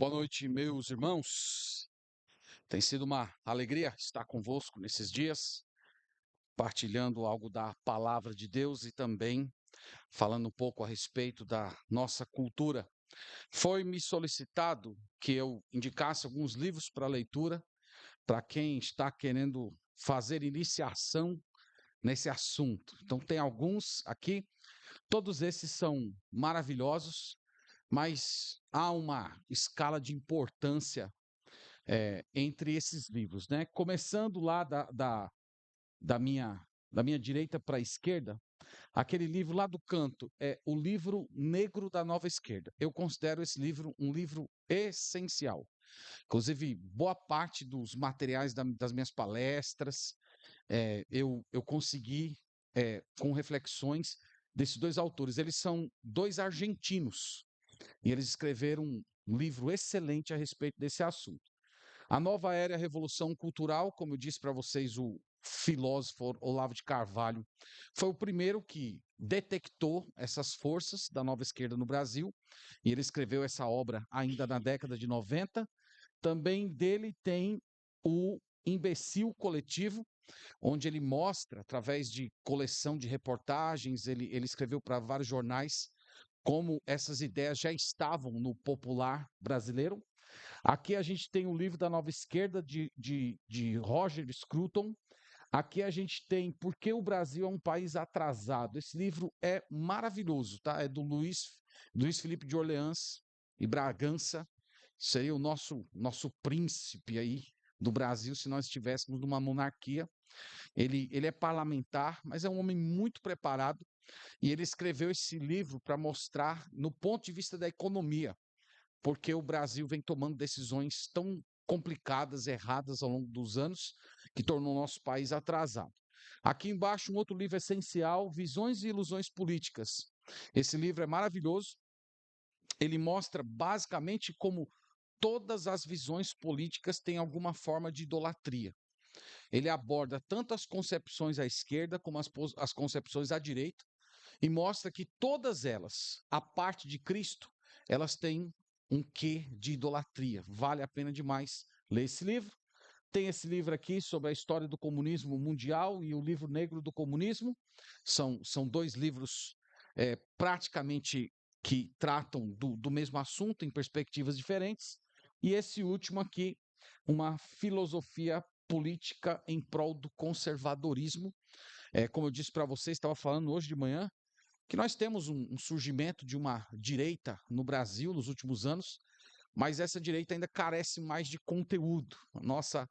Boa noite, meus irmãos. Tem sido uma alegria estar convosco nesses dias, partilhando algo da palavra de Deus e também falando um pouco a respeito da nossa cultura. Foi-me solicitado que eu indicasse alguns livros para leitura para quem está querendo fazer iniciação nesse assunto. Então, tem alguns aqui, todos esses são maravilhosos, mas há uma escala de importância entre esses livros, né? Começando lá da minha, da minha direita para a esquerda, aquele livro lá do canto é o livro Negro da Nova Esquerda. Eu considero esse livro um livro essencial. Inclusive, boa parte dos materiais das minhas palestras, eu consegui, com reflexões desses dois autores. Eles são dois argentinos e eles escreveram um livro excelente a respeito desse assunto. A nova era é a revolução cultural, como eu disse para vocês, o filósofo Olavo de Carvalho foi o primeiro que detectou essas forças da nova esquerda no Brasil, e ele escreveu essa obra ainda na década de 90. Também dele tem o Imbecil Coletivo, onde ele mostra, através de coleção de reportagens, ele escreveu para vários jornais, como essas ideias já estavam no popular brasileiro. Aqui a gente tem o livro da Nova Esquerda, de Roger Scruton. Aqui a gente tem Por que o Brasil é um País Atrasado. Esse livro é maravilhoso, tá? É do Luiz Felipe de Orleans e Bragança. Seria o nosso príncipe aí do Brasil se nós estivéssemos numa monarquia. Ele é parlamentar, mas é um homem muito preparado. E ele escreveu esse livro para mostrar, no ponto de vista da economia, porque o Brasil vem tomando decisões tão complicadas, erradas ao longo dos anos, que tornou o nosso país atrasado. Aqui embaixo, um outro livro essencial, Visões e Ilusões Políticas. Esse livro é maravilhoso. Ele mostra basicamente como todas as visões políticas têm alguma forma de idolatria. Ele aborda tanto as concepções à esquerda como as concepções à direita e mostra que todas elas, a parte de Cristo, elas têm um quê de idolatria. Vale a pena demais ler esse livro. Tem esse livro aqui sobre a história do comunismo mundial e o livro Negro do Comunismo. São dois livros praticamente que tratam do mesmo assunto em perspectivas diferentes. E esse último aqui, uma filosofia política em prol do conservadorismo. Como eu disse para vocês, estava falando hoje de manhã, que nós temos um surgimento de uma direita no Brasil nos últimos anos, mas essa direita ainda carece mais de conteúdo. Nossa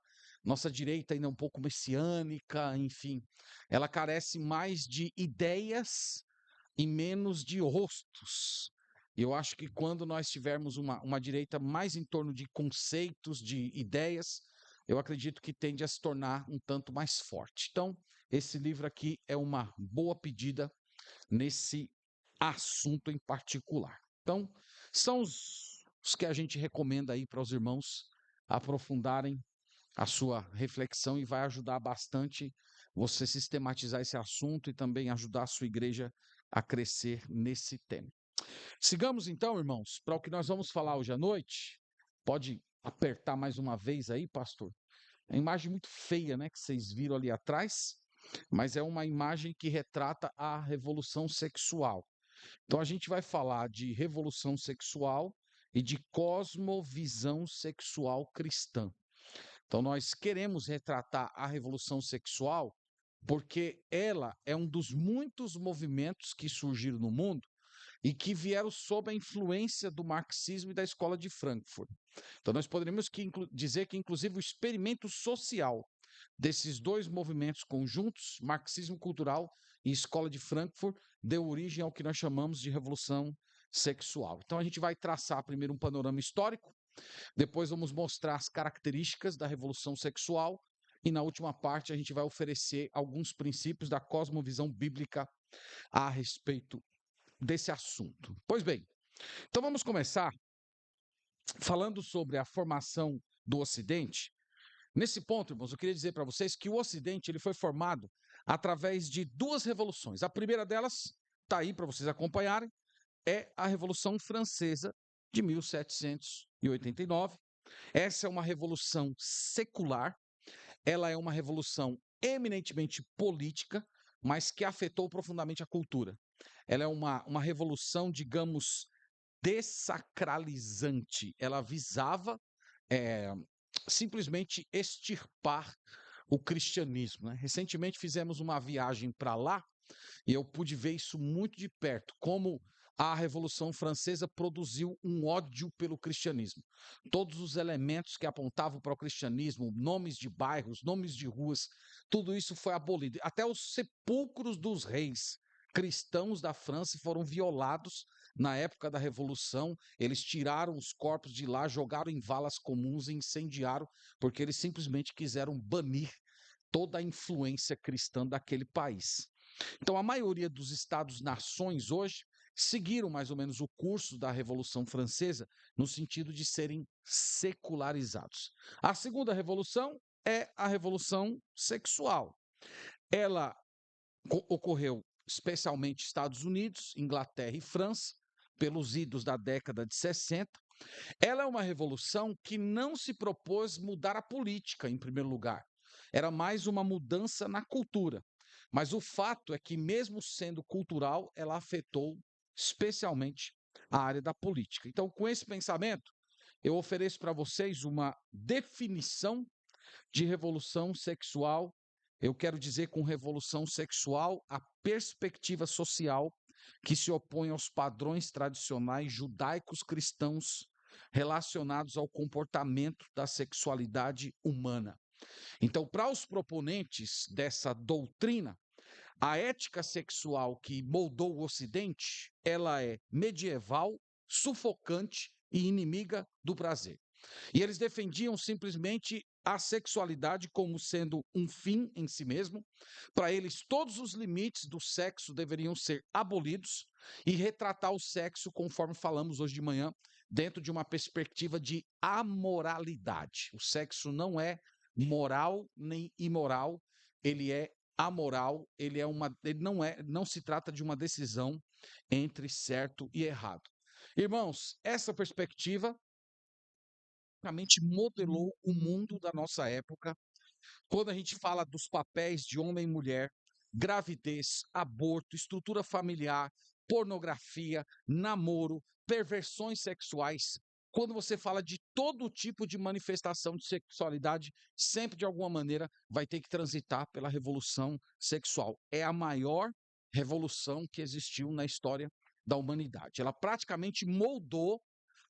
direita ainda é um pouco messiânica, enfim, ela carece mais de ideias e menos de rostos. Eu acho que quando nós tivermos uma direita mais em torno de conceitos, de ideias, eu acredito que tende a se tornar um tanto mais forte. Então, esse livro aqui é uma boa pedida nesse assunto em particular. Então, são os que a gente recomenda aí para os irmãos aprofundarem a sua reflexão e vai ajudar bastante você sistematizar esse assunto e também ajudar a sua igreja a crescer nesse tema. Sigamos então, irmãos, para o que nós vamos falar hoje à noite. Pode apertar mais uma vez aí, pastor? É uma imagem muito feia, né, que vocês viram ali atrás, mas é uma imagem que retrata a revolução sexual. Então a gente vai falar de revolução sexual e de cosmovisão sexual cristã. Então nós queremos retratar a revolução sexual porque ela é um dos muitos movimentos que surgiram no mundo e que vieram sob a influência do marxismo e da escola de Frankfurt. Então nós poderíamos dizer que inclusive o experimento social desses dois movimentos conjuntos, marxismo cultural e escola de Frankfurt, deu origem ao que nós chamamos de revolução sexual. Então a gente vai traçar primeiro um panorama histórico, depois vamos mostrar as características da revolução sexual e na última parte a gente vai oferecer alguns princípios da cosmovisão bíblica a respeito desse assunto. Pois bem, então vamos começar falando sobre a formação do Ocidente. Nesse ponto, irmãos, eu queria dizer para vocês que o Ocidente ele foi formado através de duas revoluções. A primeira delas está aí para vocês acompanharem, é a Revolução Francesa de 1789. 1889. Essa é uma revolução secular, ela é uma revolução eminentemente política, mas que afetou profundamente a cultura. Ela é uma revolução, digamos, dessacralizante. Ela visava eh, simplesmente extirpar o cristianismo, né? Recentemente fizemos uma viagem para lá e eu pude ver isso muito de perto, como a Revolução Francesa produziu um ódio pelo cristianismo. Todos os elementos que apontavam para o cristianismo, nomes de bairros, nomes de ruas, tudo isso foi abolido. Até os sepulcros dos reis cristãos da França foram violados na época da Revolução. Eles tiraram os corpos de lá, jogaram em valas comuns e incendiaram, porque eles simplesmente quiseram banir toda a influência cristã daquele país. Então, a maioria dos Estados-nações hoje seguiram mais ou menos o curso da Revolução Francesa, no sentido de serem secularizados. A segunda revolução é a revolução sexual. Ela ocorreu especialmente nos Estados Unidos, Inglaterra e França, pelos idos da década de 60. Ela é uma revolução que não se propôs mudar a política, em primeiro lugar. Era mais uma mudança na cultura. Mas o fato é que, mesmo sendo cultural, ela afetou especialmente a área da política. Então, com esse pensamento, eu ofereço para vocês uma definição de revolução sexual. Eu quero dizer com revolução sexual a perspectiva social que se opõe aos padrões tradicionais judaicos cristãos relacionados ao comportamento da sexualidade humana. Então, para os proponentes dessa doutrina, a ética sexual que moldou o Ocidente, ela é medieval, sufocante e inimiga do prazer. E eles defendiam simplesmente a sexualidade como sendo um fim em si mesmo. Para eles, todos os limites do sexo deveriam ser abolidos e retratar o sexo, conforme falamos hoje de manhã, dentro de uma perspectiva de amoralidade. O sexo não é moral nem imoral, ele é amoral, não se trata de uma decisão entre certo e errado. Irmãos, essa perspectiva realmente modelou o mundo da nossa época. Quando a gente fala dos papéis de homem e mulher, gravidez, aborto, estrutura familiar, pornografia, namoro, perversões sexuais, quando você fala de todo tipo de manifestação de sexualidade, sempre de alguma maneira vai ter que transitar pela revolução sexual. É a maior revolução que existiu na história da humanidade. Ela praticamente moldou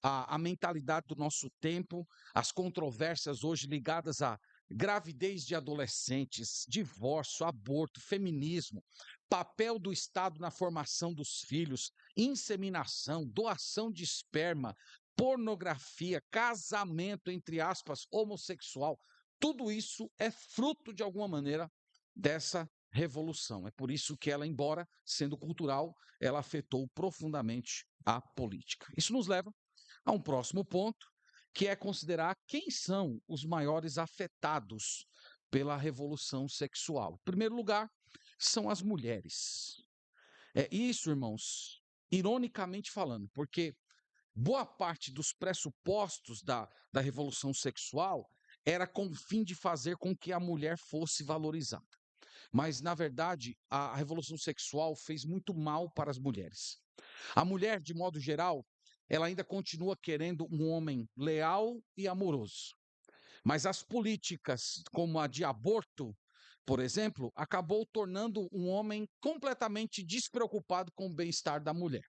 a mentalidade do nosso tempo, as controvérsias hoje ligadas à gravidez de adolescentes, divórcio, aborto, feminismo, papel do Estado na formação dos filhos, inseminação, doação de esperma, pornografia, casamento, entre aspas, homossexual. Tudo isso é fruto, de alguma maneira, dessa revolução. É por isso que ela, embora sendo cultural, ela afetou profundamente a política. Isso nos leva a um próximo ponto, que é considerar quem são os maiores afetados pela revolução sexual. Em primeiro lugar, são as mulheres. É isso, irmãos, ironicamente falando, porque boa parte dos pressupostos da revolução sexual era com o fim de fazer com que a mulher fosse valorizada. Mas, na verdade, a revolução sexual fez muito mal para as mulheres. A mulher, de modo geral, ela ainda continua querendo um homem leal e amoroso. Mas as políticas, como a de aborto, por exemplo, acabou tornando um homem completamente despreocupado com o bem-estar da mulher.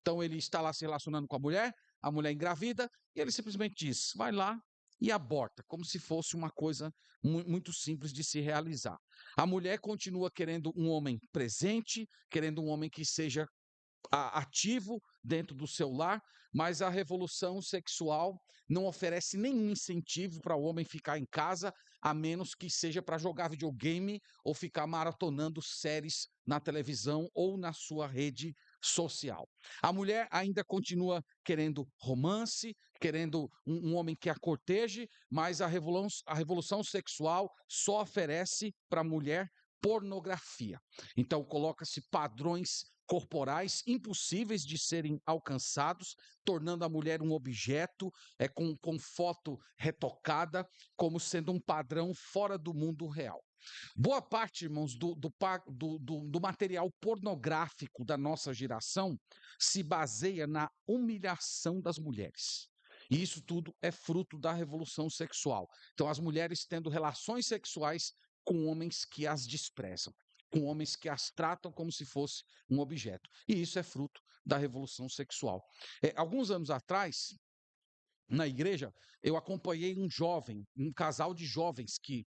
Então ele está lá se relacionando com a mulher engravida, e ele simplesmente diz: vai lá e aborta, como se fosse uma coisa muito simples de se realizar. A mulher continua querendo um homem presente, querendo um homem que seja ativo dentro do seu lar, mas a revolução sexual não oferece nenhum incentivo para o homem ficar em casa, a menos que seja para jogar videogame ou ficar maratonando séries na televisão ou na sua rede social. A mulher ainda continua querendo romance, querendo um homem que a corteje, mas a revolução sexual só oferece para a mulher pornografia. Então coloca-se padrões corporais impossíveis de serem alcançados, tornando a mulher um objeto com foto retocada, como sendo um padrão fora do mundo real. Boa parte, irmãos, do material pornográfico da nossa geração se baseia na humilhação das mulheres. E isso tudo é fruto da revolução sexual. Então, as mulheres tendo relações sexuais com homens que as desprezam, com homens que as tratam como se fosse um objeto. E isso é fruto da revolução sexual. Alguns anos atrás, na igreja, eu acompanhei um casal de jovens que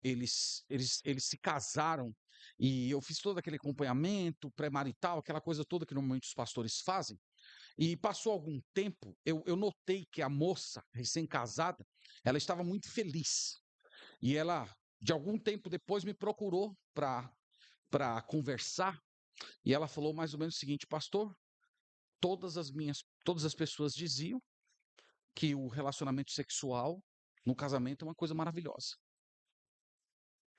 eles se casaram e eu fiz todo aquele acompanhamento pré-marital, aquela coisa toda que normalmente os pastores fazem. E passou algum tempo, eu notei que a moça recém-casada, ela estava muito feliz. E ela, de algum tempo depois, me procurou para conversar. E ela falou mais ou menos o seguinte: pastor, todas as pessoas diziam que o relacionamento sexual no casamento é uma coisa maravilhosa.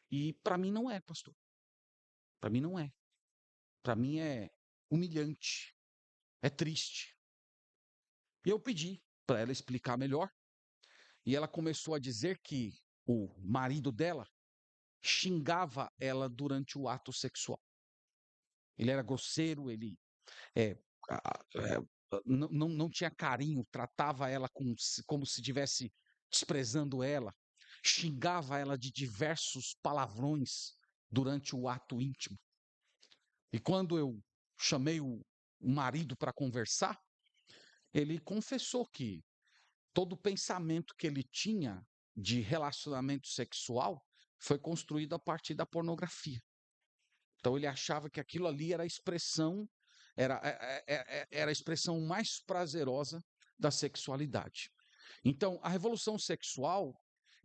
E para mim não é, pastor. Para mim não é. Para mim é humilhante, é triste. E eu pedi para ela explicar melhor. E ela começou a dizer que o marido dela xingava ela durante o ato sexual. Ele era grosseiro, ele é, não tinha carinho, tratava ela como se estivesse desprezando ela, xingava ela de diversos palavrões durante o ato íntimo. E quando eu chamei o marido para conversar, ele confessou que todo o pensamento que ele tinha de relacionamento sexual foi construído a partir da pornografia. Então ele achava que aquilo ali era a expressão, era a expressão mais prazerosa da sexualidade. Então, a revolução sexual,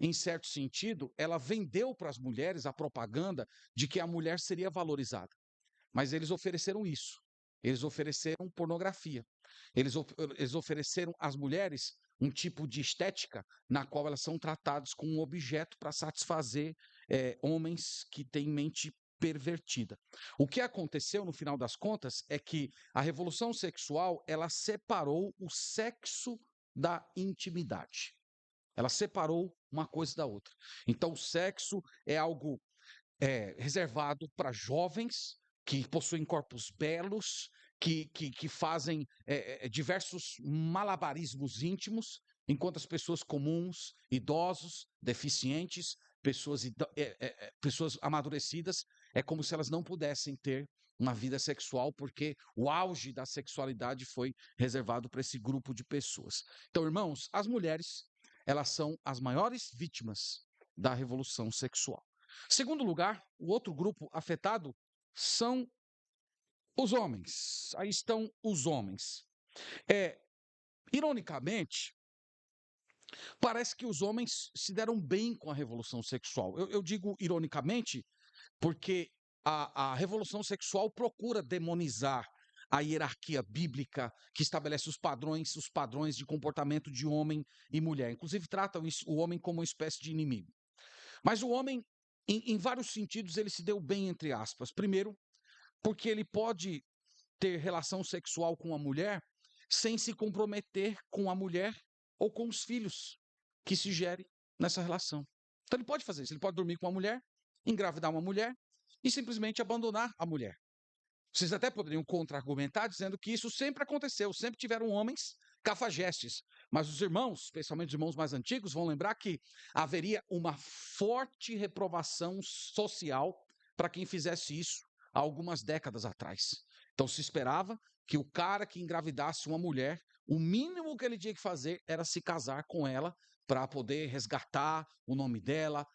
em certo sentido, ela vendeu para as mulheres a propaganda de que a mulher seria valorizada. Mas eles ofereceram isso. Eles ofereceram pornografia. Eles ofereceram às mulheres um tipo de estética na qual elas são tratadas como um objeto para satisfazer homens que têm mente pervertida. O que aconteceu no final das contas é que a revolução sexual ela separou o sexo da intimidade. Ela separou uma coisa da outra. Então, o sexo é algo reservado para jovens que possuem corpos belos, que fazem diversos malabarismos íntimos, enquanto as pessoas comuns, idosos, deficientes, pessoas amadurecidas, é como se elas não pudessem ter uma vida sexual, porque o auge da sexualidade foi reservado para esse grupo de pessoas. Então, irmãos, as mulheres, elas são as maiores vítimas da revolução sexual. Segundo lugar, o outro grupo afetado são os homens. Aí estão os homens. Ironicamente, parece que os homens se deram bem com a revolução sexual. Eu digo ironicamente porque a revolução sexual procura demonizar a hierarquia bíblica que estabelece os padrões de comportamento de homem e mulher. Inclusive, trata o homem como uma espécie de inimigo. Mas o homem, em vários sentidos, ele se deu bem, entre aspas. Primeiro, porque ele pode ter relação sexual com a mulher sem se comprometer com a mulher ou com os filhos que se gerem nessa relação. Então ele pode fazer isso, ele pode dormir com uma mulher, engravidar uma mulher e simplesmente abandonar a mulher. Vocês até poderiam contra-argumentar dizendo que isso sempre aconteceu, sempre tiveram homens cafajestes. Mas os irmãos, especialmente os irmãos mais antigos, vão lembrar que haveria uma forte reprovação social para quem fizesse isso há algumas décadas atrás. Então se esperava que o cara que engravidasse uma mulher, o mínimo que ele tinha que fazer era se casar com ela para poder resgatar o nome dela,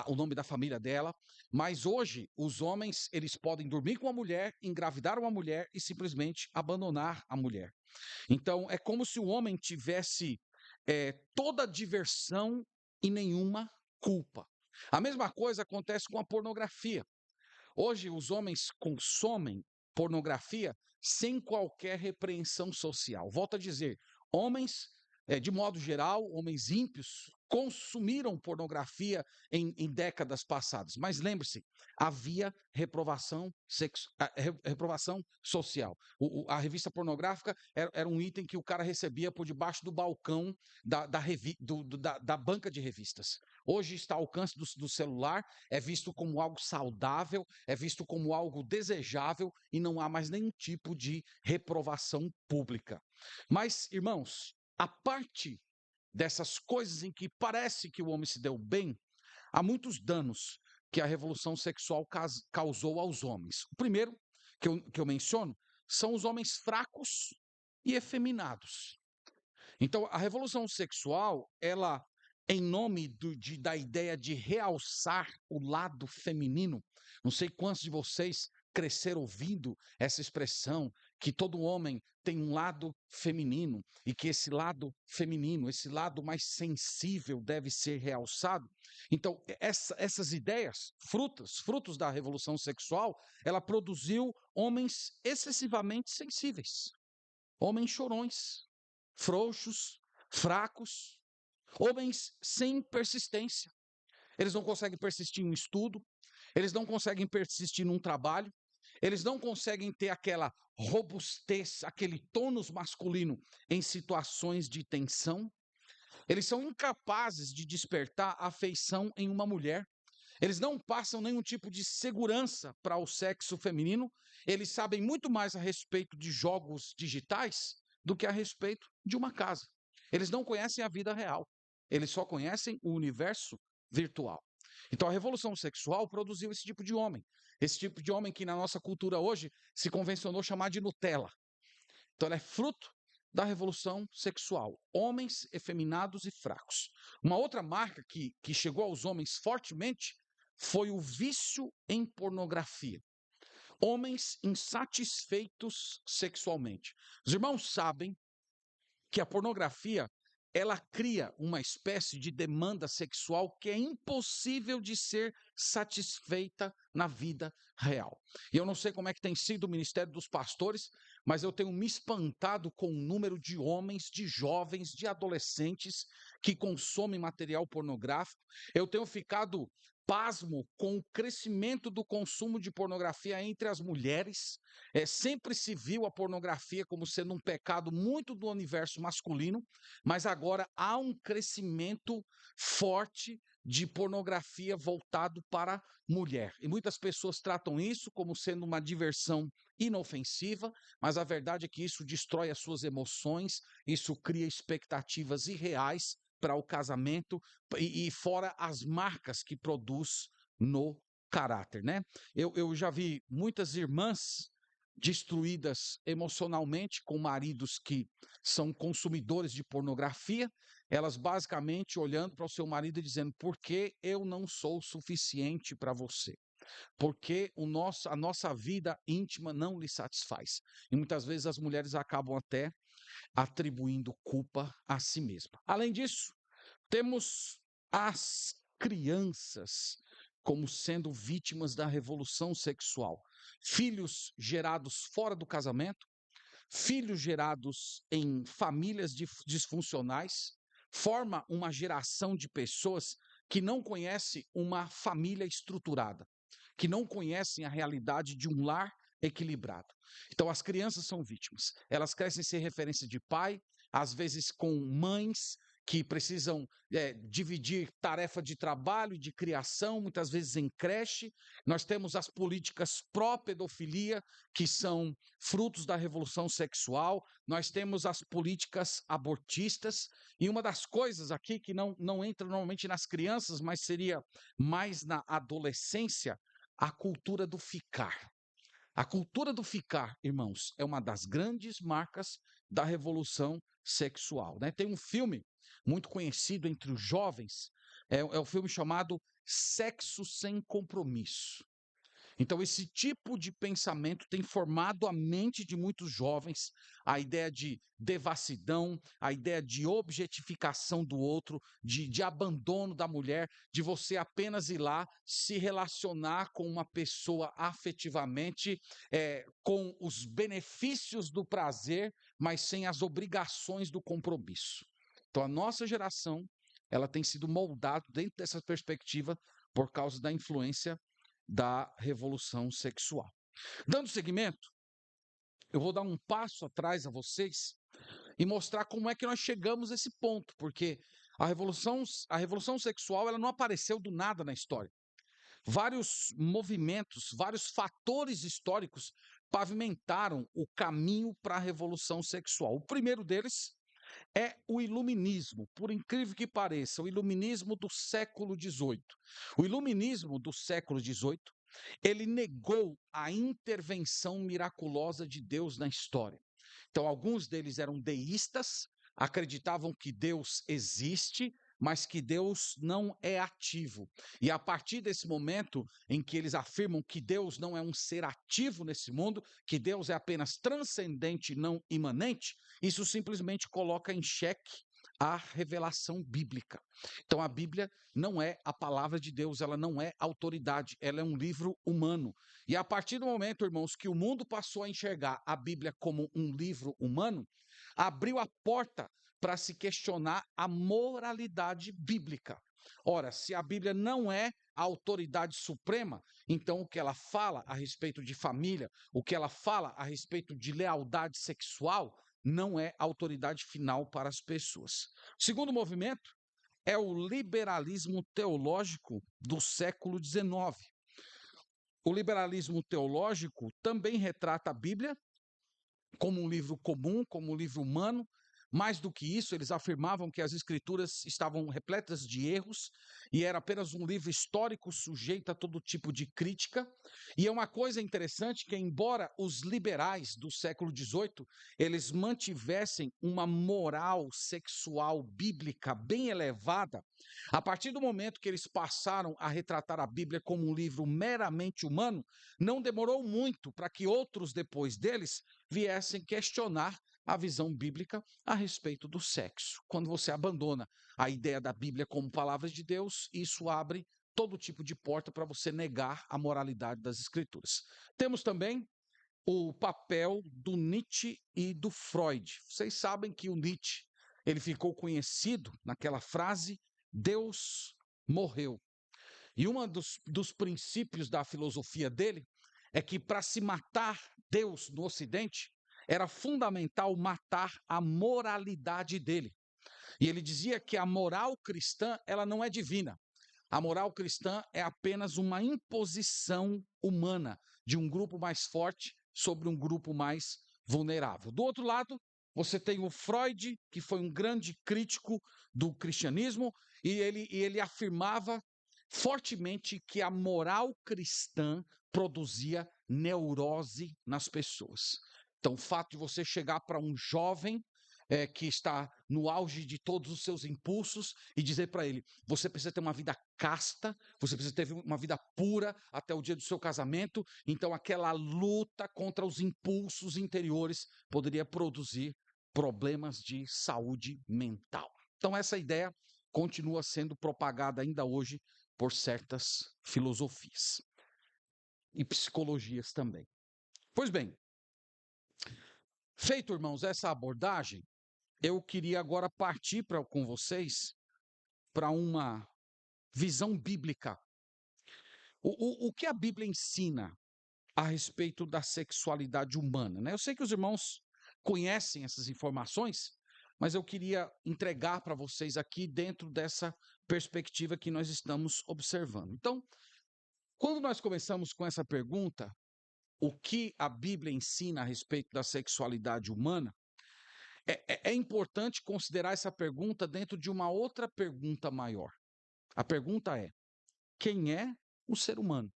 o nome da família dela. Mas hoje, os homens, eles podem dormir com a mulher, engravidar uma mulher e simplesmente abandonar a mulher. Então, é como se o homem tivesse toda a diversão e nenhuma culpa. A mesma coisa acontece com a pornografia. Hoje, os homens consomem pornografia sem qualquer repreensão social. Volto a dizer, homens de modo geral, homens ímpios consumiram pornografia em décadas passadas. Mas lembre-se, havia reprovação social. A revista pornográfica era um item que o cara recebia por debaixo do balcão da banca de revistas. Hoje está ao alcance do celular, é visto como algo saudável, é visto como algo desejável e não há mais nenhum tipo de reprovação pública. Mas, irmãos, a parte dessas coisas em que parece que o homem se deu bem, há muitos danos que a revolução sexual causou aos homens. O primeiro que eu menciono são os homens fracos e efeminados. Então, a revolução sexual, ela, em nome da ideia de realçar o lado feminino, não sei quantos de vocês cresceram ouvindo essa expressão, que todo homem tem um lado feminino e que esse lado feminino, esse lado mais sensível deve ser realçado. Então, essas ideias, frutos da revolução sexual, ela produziu homens excessivamente sensíveis, homens chorões, frouxos, fracos, homens sem persistência. Eles não conseguem persistir em um estudo, eles não conseguem persistir num trabalho, eles não conseguem ter aquela robustez, aquele tônus masculino em situações de tensão. Eles são incapazes de despertar afeição em uma mulher. Eles não passam nenhum tipo de segurança para o sexo feminino. Eles sabem muito mais a respeito de jogos digitais do que a respeito de uma casa. Eles não conhecem a vida real. Eles só conhecem o universo virtual. Então, a revolução sexual produziu esse tipo de homem. Esse tipo de homem que na nossa cultura hoje se convencionou chamar de Nutella. Então, ela é fruto da revolução sexual. Homens efeminados e fracos. Uma outra marca que chegou aos homens fortemente foi o vício em pornografia. Homens insatisfeitos sexualmente. Os irmãos sabem que a pornografia ela cria uma espécie de demanda sexual que é impossível de ser satisfeita na vida real. E eu não sei como é que tem sido o ministério dos pastores, mas eu tenho me espantado com o número de homens, de jovens, de adolescentes que consomem material pornográfico. Eu tenho ficado pasmo com o crescimento do consumo de pornografia entre as mulheres. Sempre se viu a pornografia como sendo um pecado muito do universo masculino, mas agora há um crescimento forte de pornografia voltado para a mulher. E muitas pessoas tratam isso como sendo uma diversão inofensiva, mas a verdade é que isso destrói as suas emoções, isso cria expectativas irreais para o casamento e fora as marcas que produz no caráter, né? Eu já vi muitas irmãs destruídas emocionalmente com maridos que são consumidores de pornografia, elas basicamente olhando para o seu marido e dizendo: por que eu não sou suficiente para você? Porque a nossa vida íntima não lhe satisfaz. E muitas vezes as mulheres acabam até atribuindo culpa a si mesma. Além disso, temos as crianças como sendo vítimas da revolução sexual. Filhos gerados fora do casamento, filhos gerados em famílias disfuncionais, forma uma geração de pessoas que não conhece uma família estruturada, que não conhecem a realidade de um lar equilibrado. Então, as crianças são vítimas. Elas crescem sem referência de pai, às vezes com mães que precisam dividir tarefa de trabalho e de criação, muitas vezes em creche. Nós temos as políticas pró-pedofilia, que são frutos da revolução sexual. Nós temos as políticas abortistas. E uma das coisas aqui que não entra normalmente nas crianças, mas seria mais na adolescência, a cultura do ficar. A cultura do ficar, irmãos, é uma das grandes marcas da revolução sexual, né? Tem um filme muito conhecido entre os jovens, é um filme chamado Sexo Sem Compromisso. Então, esse tipo de pensamento tem formado a mente de muitos jovens, a ideia de devassidão, a ideia de objetificação do outro, de abandono da mulher, de você apenas ir lá se relacionar com uma pessoa afetivamente, com os benefícios do prazer, mas sem as obrigações do compromisso. Então, a nossa geração, ela tem sido moldada dentro dessa perspectiva por causa da influência da revolução sexual. Dando seguimento, eu vou dar um passo atrás a vocês e mostrar como é que nós chegamos a esse ponto, porque a revolução sexual ela não apareceu do nada na história. Vários movimentos, vários fatores históricos pavimentaram o caminho para a revolução sexual. O primeiro deles é o iluminismo, por incrível que pareça, o iluminismo do século XVIII. O iluminismo do século XVIII, ele negou a intervenção miraculosa de Deus na história. Então, alguns deles eram deístas, acreditavam que Deus existe, mas que Deus não é ativo. E a partir desse momento em que eles afirmam que Deus não é um ser ativo nesse mundo, que Deus é apenas transcendente, não imanente, isso simplesmente coloca em xeque a revelação bíblica. Então, a Bíblia não é a palavra de Deus, ela não é autoridade, ela é um livro humano. E a partir do momento, irmãos, que o mundo passou a enxergar a Bíblia como um livro humano, abriu a porta para se questionar a moralidade bíblica. Ora, se a Bíblia não é a autoridade suprema, então o que ela fala a respeito de família, o que ela fala a respeito de lealdade sexual, não é autoridade final para as pessoas. O segundo movimento é o liberalismo teológico do século XIX. O liberalismo teológico também retrata a Bíblia como um livro comum, como um livro humano. Mais do que isso, eles afirmavam que as escrituras estavam repletas de erros e era apenas um livro histórico sujeito a todo tipo de crítica. E é uma coisa interessante que, embora os liberais do século XVIII, eles mantivessem uma moral sexual bíblica bem elevada, a partir do momento que eles passaram a retratar a Bíblia como um livro meramente humano, não demorou muito para que outros depois deles viessem questionar a visão bíblica a respeito do sexo. Quando você abandona a ideia da Bíblia como palavra de Deus, isso abre todo tipo de porta para você negar a moralidade das Escrituras. Temos também o papel do Nietzsche e do Freud. Vocês sabem que o Nietzsche ele ficou conhecido naquela frase: Deus morreu. E um dos princípios da filosofia dele é que para se matar Deus no Ocidente, era fundamental matar a moralidade dele. E ele dizia que a moral cristã, ela não é divina. A moral cristã é apenas uma imposição humana de um grupo mais forte sobre um grupo mais vulnerável. Do outro lado, você tem o Freud, que foi um grande crítico do cristianismo, e ele afirmava fortemente que a moral cristã produzia neurose nas pessoas. Então, o fato de você chegar para um jovem que está no auge de todos os seus impulsos e dizer para ele: você precisa ter uma vida casta, você precisa ter uma vida pura até o dia do seu casamento. Então, aquela luta contra os impulsos interiores poderia produzir problemas de saúde mental. Então, essa ideia continua sendo propagada ainda hoje por certas filosofias e psicologias também. Pois bem, feito, irmãos, essa abordagem, eu queria agora partir com vocês para uma visão bíblica. O que a Bíblia ensina a respeito da sexualidade humana, né? Eu sei que os irmãos conhecem essas informações, mas eu queria entregar para vocês aqui dentro dessa perspectiva que nós estamos observando. Então, quando nós começamos com essa pergunta, o que a Bíblia ensina a respeito da sexualidade humana, é importante considerar essa pergunta dentro de uma outra pergunta maior. A pergunta é: quem é o ser humano?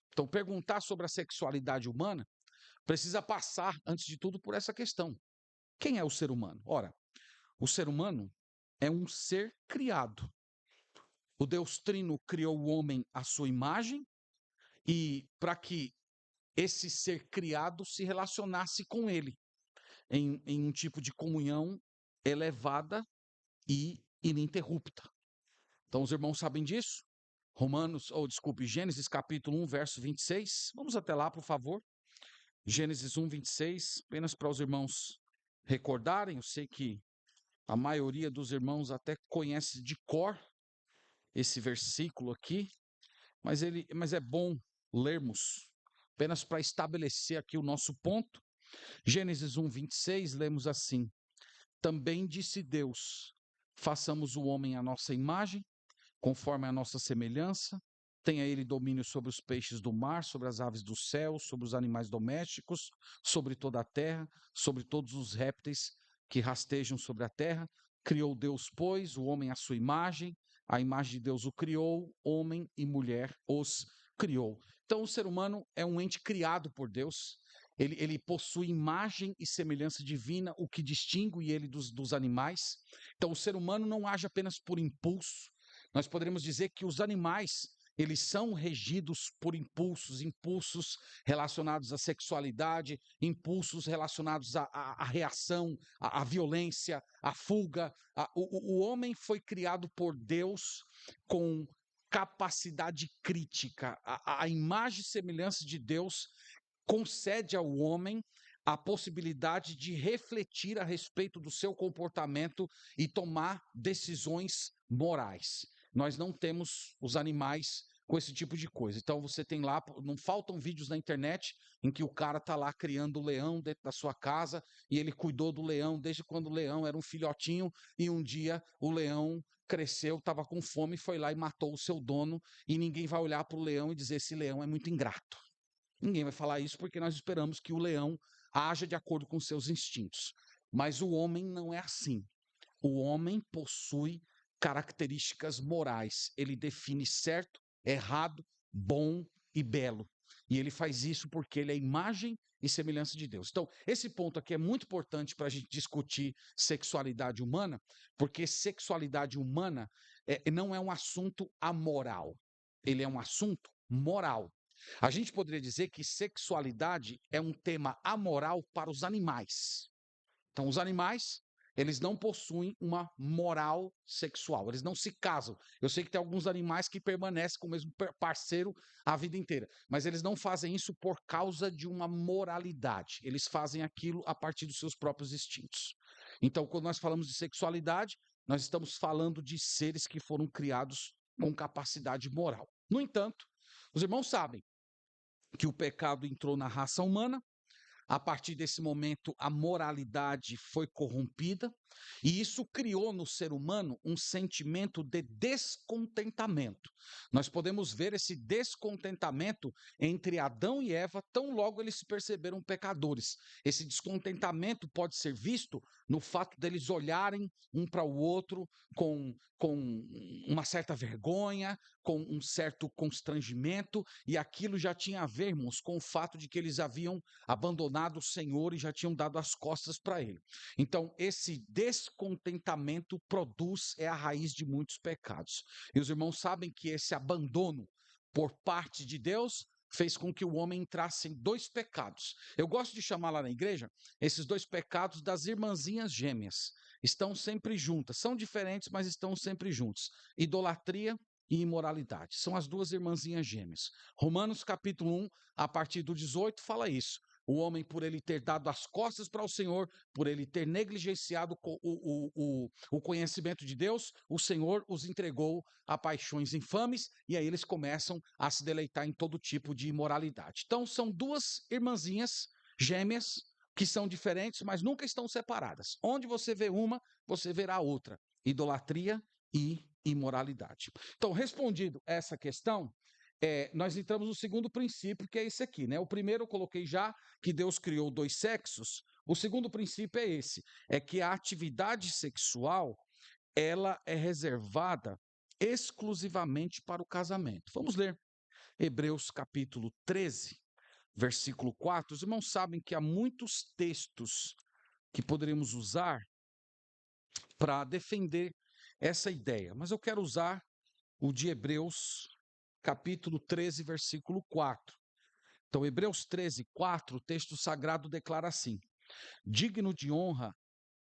Então, perguntar sobre a sexualidade humana precisa passar, antes de tudo, por essa questão. Quem é o ser humano? Ora, o ser humano é um ser criado. O Deus Trino criou o homem à sua imagem e para que esse ser criado se relacionasse com ele em um tipo de comunhão elevada e ininterrupta. Então, os irmãos sabem disso? Gênesis capítulo 1, verso 26. Vamos até lá, por favor. Gênesis 1, 26, apenas para os irmãos recordarem. Eu sei que A maioria dos irmãos até conhece de cor esse versículo aqui, mas é bom lermos, apenas para estabelecer aqui o nosso ponto. Gênesis 1:26, lemos assim: Também disse Deus: façamos o homem à nossa imagem, conforme a nossa semelhança, tenha ele domínio sobre os peixes do mar, sobre as aves do céu, sobre os animais domésticos, sobre toda a terra, sobre todos os répteis que rastejam sobre a terra. Criou Deus, pois, o homem à sua imagem, a imagem de Deus o criou, homem e mulher os criou. Então, o ser humano é um ente criado por Deus. Ele possui imagem e semelhança divina, o que distingue ele dos animais. Então, o ser humano não age apenas por impulso. Nós poderíamos dizer que os animais, eles são regidos por impulsos relacionados à sexualidade, impulsos relacionados à reação, à violência, à fuga. O homem foi criado por Deus com capacidade crítica. A imagem e semelhança de Deus concede ao homem a possibilidade de refletir a respeito do seu comportamento e tomar decisões morais. Nós não temos os animais com esse tipo de coisa. Então você tem lá, não faltam vídeos na internet em que o cara está lá criando o leão dentro da sua casa e ele cuidou do leão desde quando o leão era um filhotinho e um dia o leão cresceu, estava com fome, foi lá e matou o seu dono e ninguém vai olhar para o leão e dizer esse leão é muito ingrato. Ninguém vai falar isso porque nós esperamos que o leão haja de acordo com seus instintos. Mas o homem não é assim. O homem possui características morais. Ele define certo, errado, bom e belo. E ele faz isso porque ele é imagem e semelhança de Deus. Então, esse ponto aqui é muito importante para a gente discutir sexualidade humana, porque sexualidade humana não é um assunto amoral. Ele é um assunto moral. A gente poderia dizer que sexualidade é um tema amoral para os animais. Então, os animais, eles não possuem uma moral sexual, eles não se casam. Eu sei que tem alguns animais que permanecem com o mesmo parceiro a vida inteira, mas eles não fazem isso por causa de uma moralidade. Eles fazem aquilo a partir dos seus próprios instintos. Então, quando nós falamos de sexualidade, nós estamos falando de seres que foram criados com capacidade moral. No entanto, os irmãos sabem que o pecado entrou na raça humana. A partir desse momento, a moralidade foi corrompida, e isso criou no ser humano um sentimento de descontentamento. Nós podemos ver esse descontentamento entre Adão e Eva, tão logo eles se perceberam pecadores. Esse descontentamento pode ser visto no fato deles olharem um para o outro com uma certa vergonha, com um certo constrangimento, e aquilo já tinha a ver, irmãos, com o fato de que eles haviam abandonado o Senhor e já tinham dado as costas para ele. Então, esse descontentamento é a raiz de muitos pecados. E os irmãos sabem que esse abandono por parte de Deus fez com que o homem entrasse em dois pecados. Eu gosto de chamar lá na igreja esses dois pecados das irmãzinhas gêmeas. Estão sempre juntas, são diferentes, mas estão sempre juntos. Idolatria e imoralidade. São as duas irmãzinhas gêmeas. Romanos capítulo 1, a partir do 18, fala isso. O homem, por ele ter dado as costas para o Senhor, por ele ter negligenciado o conhecimento de Deus, o Senhor os entregou a paixões infames, e aí eles começam a se deleitar em todo tipo de imoralidade. Então, são duas irmãzinhas gêmeas que são diferentes, mas nunca estão separadas. Onde você vê uma, você verá outra. Idolatria e imoralidade. Então, respondido essa questão, nós entramos no segundo princípio, que é esse aqui, né? O primeiro eu coloquei já, que Deus criou dois sexos. O segundo princípio é esse, é que a atividade sexual, ela é reservada exclusivamente para o casamento. Vamos ler Hebreus capítulo 13, versículo 4. Os irmãos sabem que há muitos textos que poderíamos usar para defender essa ideia, mas eu quero usar o de Hebreus capítulo 13, versículo 4. Então, Hebreus 13, 4, o texto sagrado declara assim: digno de honra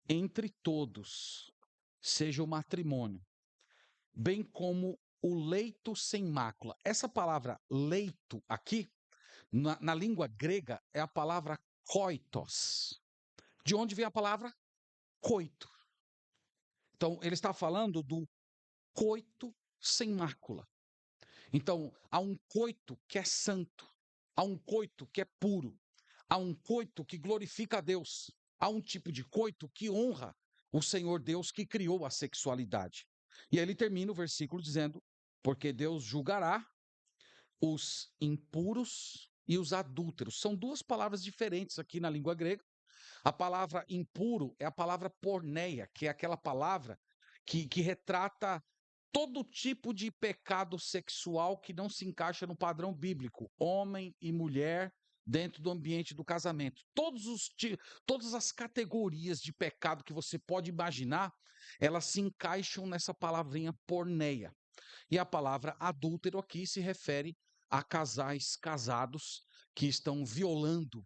entre todos seja o matrimônio, bem como o leito sem mácula. Essa palavra leito aqui, na língua grega, é a palavra koitos. De onde vem a palavra coito? Então, ele está falando do coito sem mácula. Então, há um coito que é santo, há um coito que é puro, há um coito que glorifica a Deus, há um tipo de coito que honra o Senhor Deus que criou a sexualidade. E aí ele termina o versículo dizendo: porque Deus julgará os impuros e os adúlteros. São duas palavras diferentes aqui na língua grega. A palavra impuro é a palavra porneia, que é aquela palavra que retrata todo tipo de pecado sexual que não se encaixa no padrão bíblico, homem e mulher dentro do ambiente do casamento. Todas as categorias de pecado que você pode imaginar, elas se encaixam nessa palavrinha porneia. E a palavra adúltero aqui se refere a casais casados que estão violando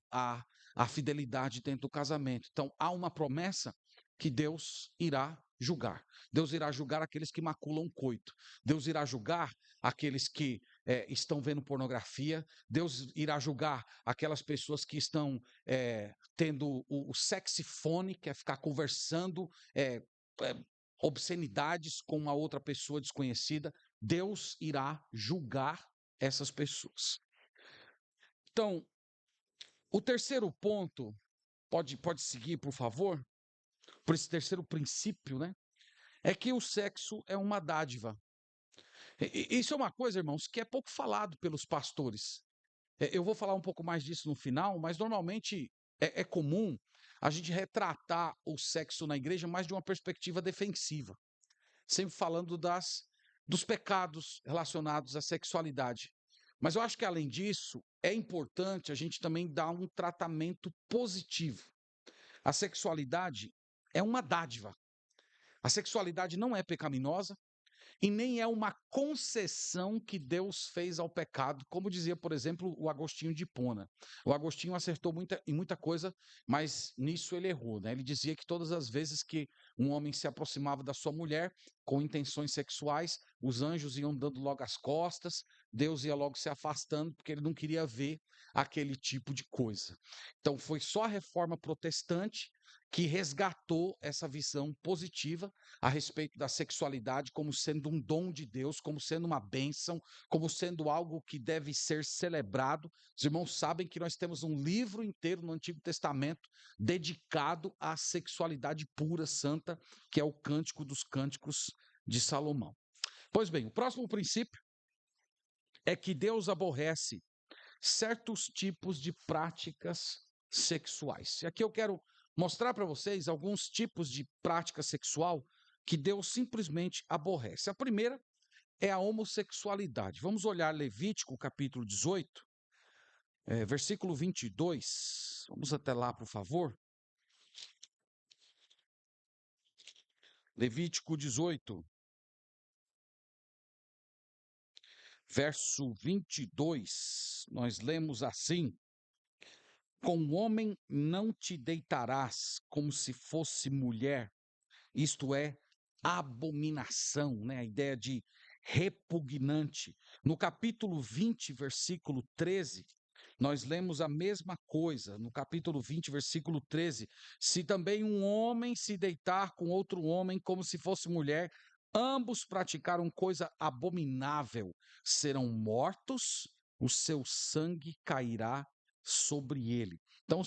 a fidelidade dentro do casamento. Então, há uma promessa que Deus irá julgar. Deus irá julgar aqueles que maculam o coito. Deus irá julgar aqueles que estão vendo pornografia. Deus irá julgar aquelas pessoas que estão tendo o sexifone, que é ficar conversando obscenidades com uma outra pessoa desconhecida. Deus irá julgar essas pessoas. Então, o terceiro ponto, pode seguir, por favor, por esse terceiro princípio, né? É que o sexo é uma dádiva. Isso é uma coisa, irmãos, que é pouco falado pelos pastores. Eu vou falar um pouco mais disso no final, mas normalmente é comum a gente retratar o sexo na igreja mais de uma perspectiva defensiva, sempre falando dos pecados relacionados à sexualidade. Mas eu acho que, além disso, é importante a gente também dar um tratamento positivo. A sexualidade é uma dádiva. A sexualidade não é pecaminosa e nem é uma concessão que Deus fez ao pecado, como dizia, por exemplo, o Agostinho de Hipona. O Agostinho acertou em muita coisa, mas nisso ele errou, né? Ele dizia que todas as vezes que um homem se aproximava da sua mulher com intenções sexuais, os anjos iam dando logo as costas, Deus ia logo se afastando, porque ele não queria ver aquele tipo de coisa. Então foi só a reforma protestante que resgatou essa visão positiva a respeito da sexualidade como sendo um dom de Deus, como sendo uma bênção, como sendo algo que deve ser celebrado. Os irmãos sabem que nós temos um livro inteiro no Antigo Testamento dedicado à sexualidade pura, santa, que é o Cântico dos Cânticos de Salomão. Pois bem, o próximo princípio é que Deus aborrece certos tipos de práticas sexuais. E aqui eu quero mostrar para vocês alguns tipos de prática sexual que Deus simplesmente aborrece. A primeira é a homossexualidade. Vamos olhar Levítico capítulo 18, versículo 22. Vamos até lá, por favor. Levítico 18, verso 22. Nós lemos assim: com o homem não te deitarás como se fosse mulher, isto é abominação, né? A ideia de repugnante. No capítulo 20, versículo 13, nós lemos a mesma coisa. No capítulo 20, versículo 13: se também um homem se deitar com outro homem como se fosse mulher, ambos praticaram coisa abominável, serão mortos, o seu sangue cairá sobre ele. Então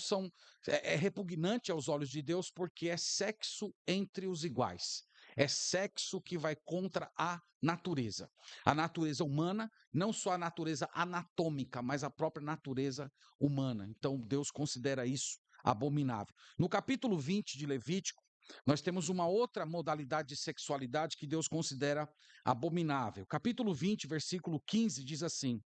é repugnante aos olhos de Deus porque é sexo entre os iguais. É sexo que vai contra a natureza humana, não só a natureza anatômica, mas a própria natureza humana. Então Deus considera isso abominável. No capítulo 20 de Levítico, nós temos uma outra modalidade de sexualidade que Deus considera abominável. Capítulo 20, versículo 15 diz assim: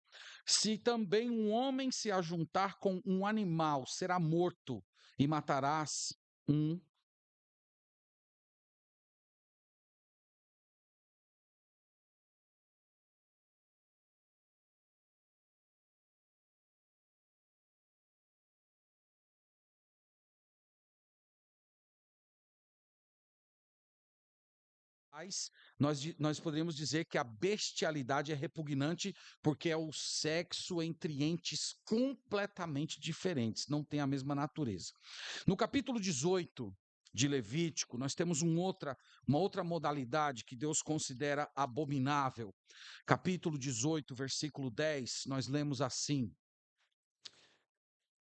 se também um homem se ajuntar com um animal, será morto, e matarás um nós poderíamos dizer que a bestialidade é repugnante porque é o sexo entre entes completamente diferentes, não tem a mesma natureza. No capítulo 18 de Levítico, nós temos uma outra modalidade que Deus considera abominável. Capítulo 18, versículo 10, nós lemos assim: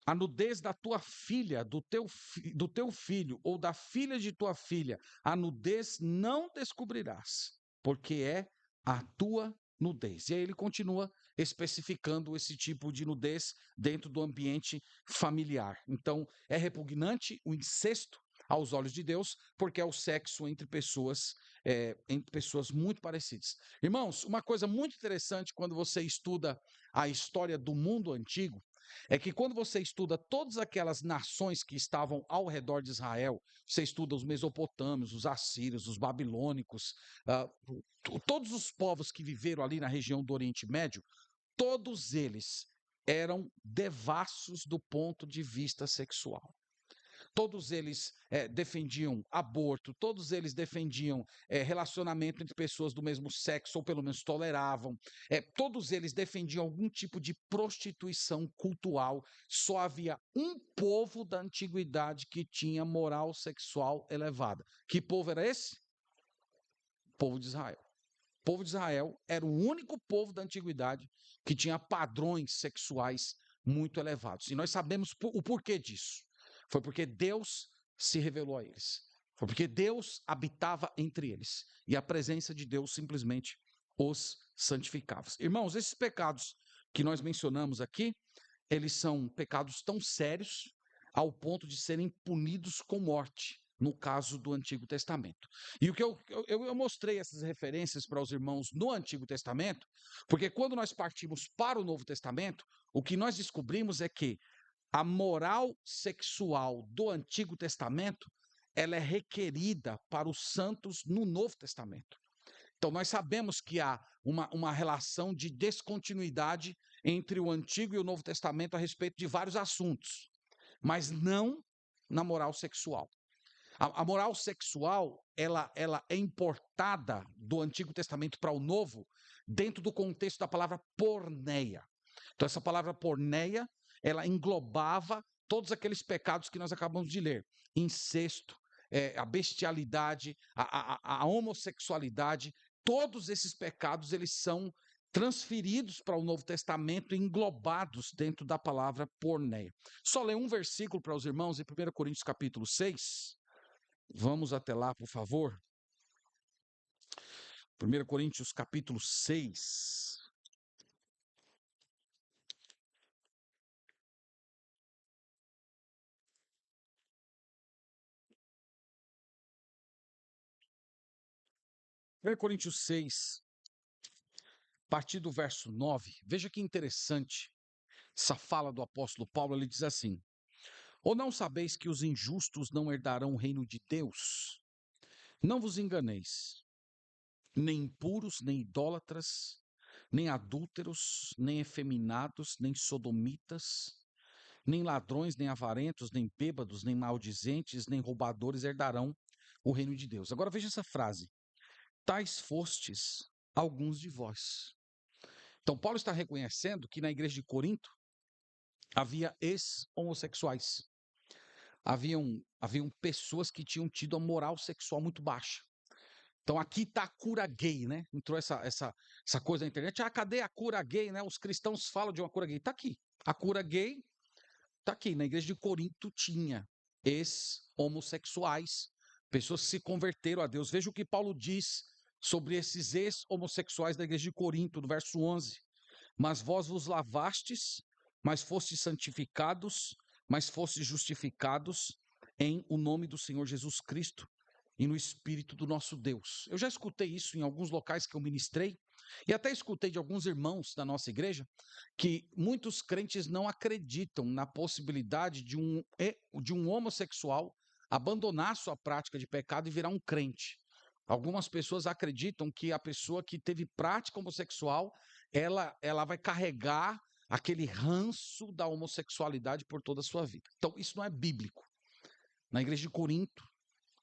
a nudez da tua filha, do teu filho ou da filha de tua filha, a nudez não descobrirás, porque é a tua nudez. E aí ele continua especificando esse tipo de nudez dentro do ambiente familiar. Então, é repugnante o incesto aos olhos de Deus, porque é o sexo entre pessoas muito parecidas. Irmãos, uma coisa muito interessante quando você estuda a história do mundo antigo, é que quando você estuda todas aquelas nações que estavam ao redor de Israel, você estuda os mesopotâmios, os assírios, os babilônicos, todos os povos que viveram ali na região do Oriente Médio, todos eles eram devassos do ponto de vista sexual. Todos eles defendiam aborto, todos eles defendiam relacionamento entre pessoas do mesmo sexo, ou pelo menos toleravam. Todos eles defendiam algum tipo de prostituição cultural. Só havia um povo da antiguidade que tinha moral sexual elevada. Que povo era esse? O povo de Israel. O povo de Israel era o único povo da antiguidade que tinha padrões sexuais muito elevados. E nós sabemos o porquê disso. Foi porque Deus se revelou a eles. Foi porque Deus habitava entre eles. E a presença de Deus simplesmente os santificava. Irmãos, esses pecados que nós mencionamos aqui, eles são pecados tão sérios ao ponto de serem punidos com morte, no caso do Antigo Testamento. E o que eu mostrei essas referências para os irmãos no Antigo Testamento, porque quando nós partimos para o Novo Testamento, o que nós descobrimos é que a moral sexual do Antigo Testamento, ela é requerida para os santos no Novo Testamento. Então, nós sabemos que há uma relação de descontinuidade entre o Antigo e o Novo Testamento a respeito de vários assuntos, mas não na moral sexual. A moral sexual, ela é importada do Antigo Testamento para o Novo dentro do contexto da palavra porneia. Então, essa palavra porneia, ela englobava todos aqueles pecados que nós acabamos de ler. Incesto, a bestialidade, a homossexualidade, todos esses pecados, eles são transferidos para o Novo Testamento e englobados dentro da palavra porneia. Só ler um versículo para os irmãos em 1 Coríntios capítulo 6. Vamos até lá, por favor. 1 Coríntios capítulo 6. Coríntios 6, a partir do verso 9, veja que interessante essa fala do apóstolo Paulo. Ele diz assim: ou não sabeis que os injustos não herdarão o reino de Deus? Não vos enganeis, nem impuros, nem idólatras, nem adúlteros, nem efeminados, nem sodomitas, nem ladrões, nem avarentos, nem bêbados, nem maldizentes, nem roubadores herdarão o reino de Deus. Agora veja essa frase: tais fostes alguns de vós. Então, Paulo está reconhecendo que na igreja de Corinto havia ex-homossexuais. Haviam pessoas que tinham tido a moral sexual muito baixa. Então, aqui está a cura gay, né? Entrou essa coisa na internet. Ah, cadê a cura gay, né? Os cristãos falam de uma cura gay. Está aqui. A cura gay está aqui. Na igreja de Corinto tinha ex-homossexuais, pessoas que se converteram a Deus. Veja o que Paulo diz sobre esses ex-homossexuais da igreja de Corinto, no verso 11. Mas vós vos lavastes, mas fostes santificados, mas fostes justificados em o nome do Senhor Jesus Cristo e no Espírito do nosso Deus. Eu já escutei isso em alguns locais que eu ministrei, e até escutei de alguns irmãos da nossa igreja, que muitos crentes não acreditam na possibilidade de um homossexual abandonar sua prática de pecado e virar um crente. Algumas pessoas acreditam que a pessoa que teve prática homossexual, ela vai carregar aquele ranço da homossexualidade por toda a sua vida. Então, isso não é bíblico. Na igreja de Corinto,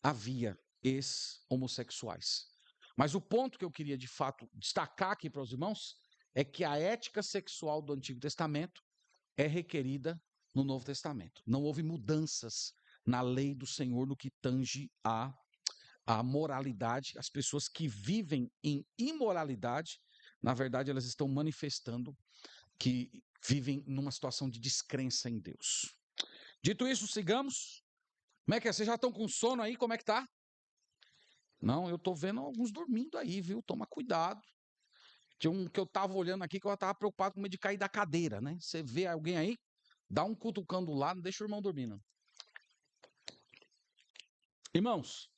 havia ex-homossexuais. Mas o ponto que eu queria, de fato, destacar aqui para os irmãos é que a ética sexual do Antigo Testamento é requerida no Novo Testamento. Não houve mudanças na lei do Senhor no que tange a moralidade. As pessoas que vivem em imoralidade, na verdade, elas estão manifestando que vivem numa situação de descrença em Deus. Dito isso, sigamos. Como é que é? Vocês já estão com sono aí? Como é que tá? Não, eu tô vendo alguns dormindo aí, viu? Toma cuidado. Tinha um que eu tava olhando aqui que eu tava preocupado com medo de cair da cadeira, né? Você vê alguém aí, dá um cutucando lá, não deixa o irmão dormir, não. Irmãos,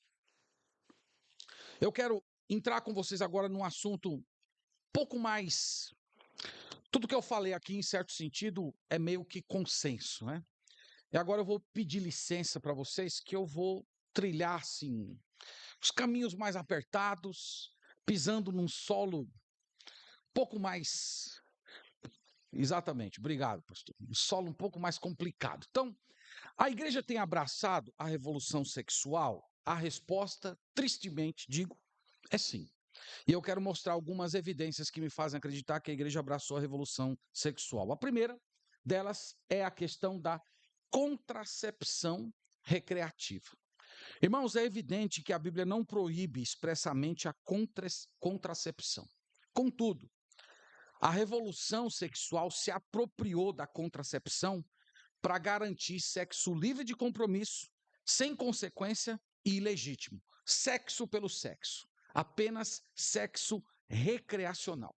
eu quero entrar com vocês agora num assunto pouco mais. Tudo que eu falei aqui, em certo sentido, é meio que consenso, né? E agora eu vou pedir licença para vocês que eu vou trilhar, assim, os caminhos mais apertados, pisando num solo pouco mais. Exatamente, obrigado, pastor. Um solo um pouco mais complicado. Então, a igreja tem abraçado a revolução sexual? A resposta, tristemente, digo, é sim. E eu quero mostrar algumas evidências que me fazem acreditar que a igreja abraçou a revolução sexual. A primeira delas é a questão da contracepção recreativa. Irmãos, é evidente que a Bíblia não proíbe expressamente a contracepção. Contudo, a revolução sexual se apropriou da contracepção para garantir sexo livre de compromisso, sem consequência e ilegítimo. Sexo pelo sexo. Apenas sexo recreacional.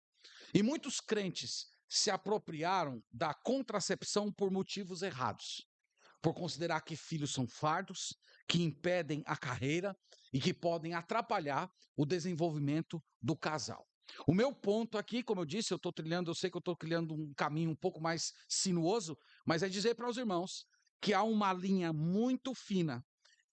E muitos crentes se apropriaram da contracepção por motivos errados. Por considerar que filhos são fardos, que impedem a carreira e que podem atrapalhar o desenvolvimento do casal. O meu ponto aqui, como eu disse, eu sei que eu estou trilhando um caminho um pouco mais sinuoso, mas é dizer para os irmãos que há uma linha muito fina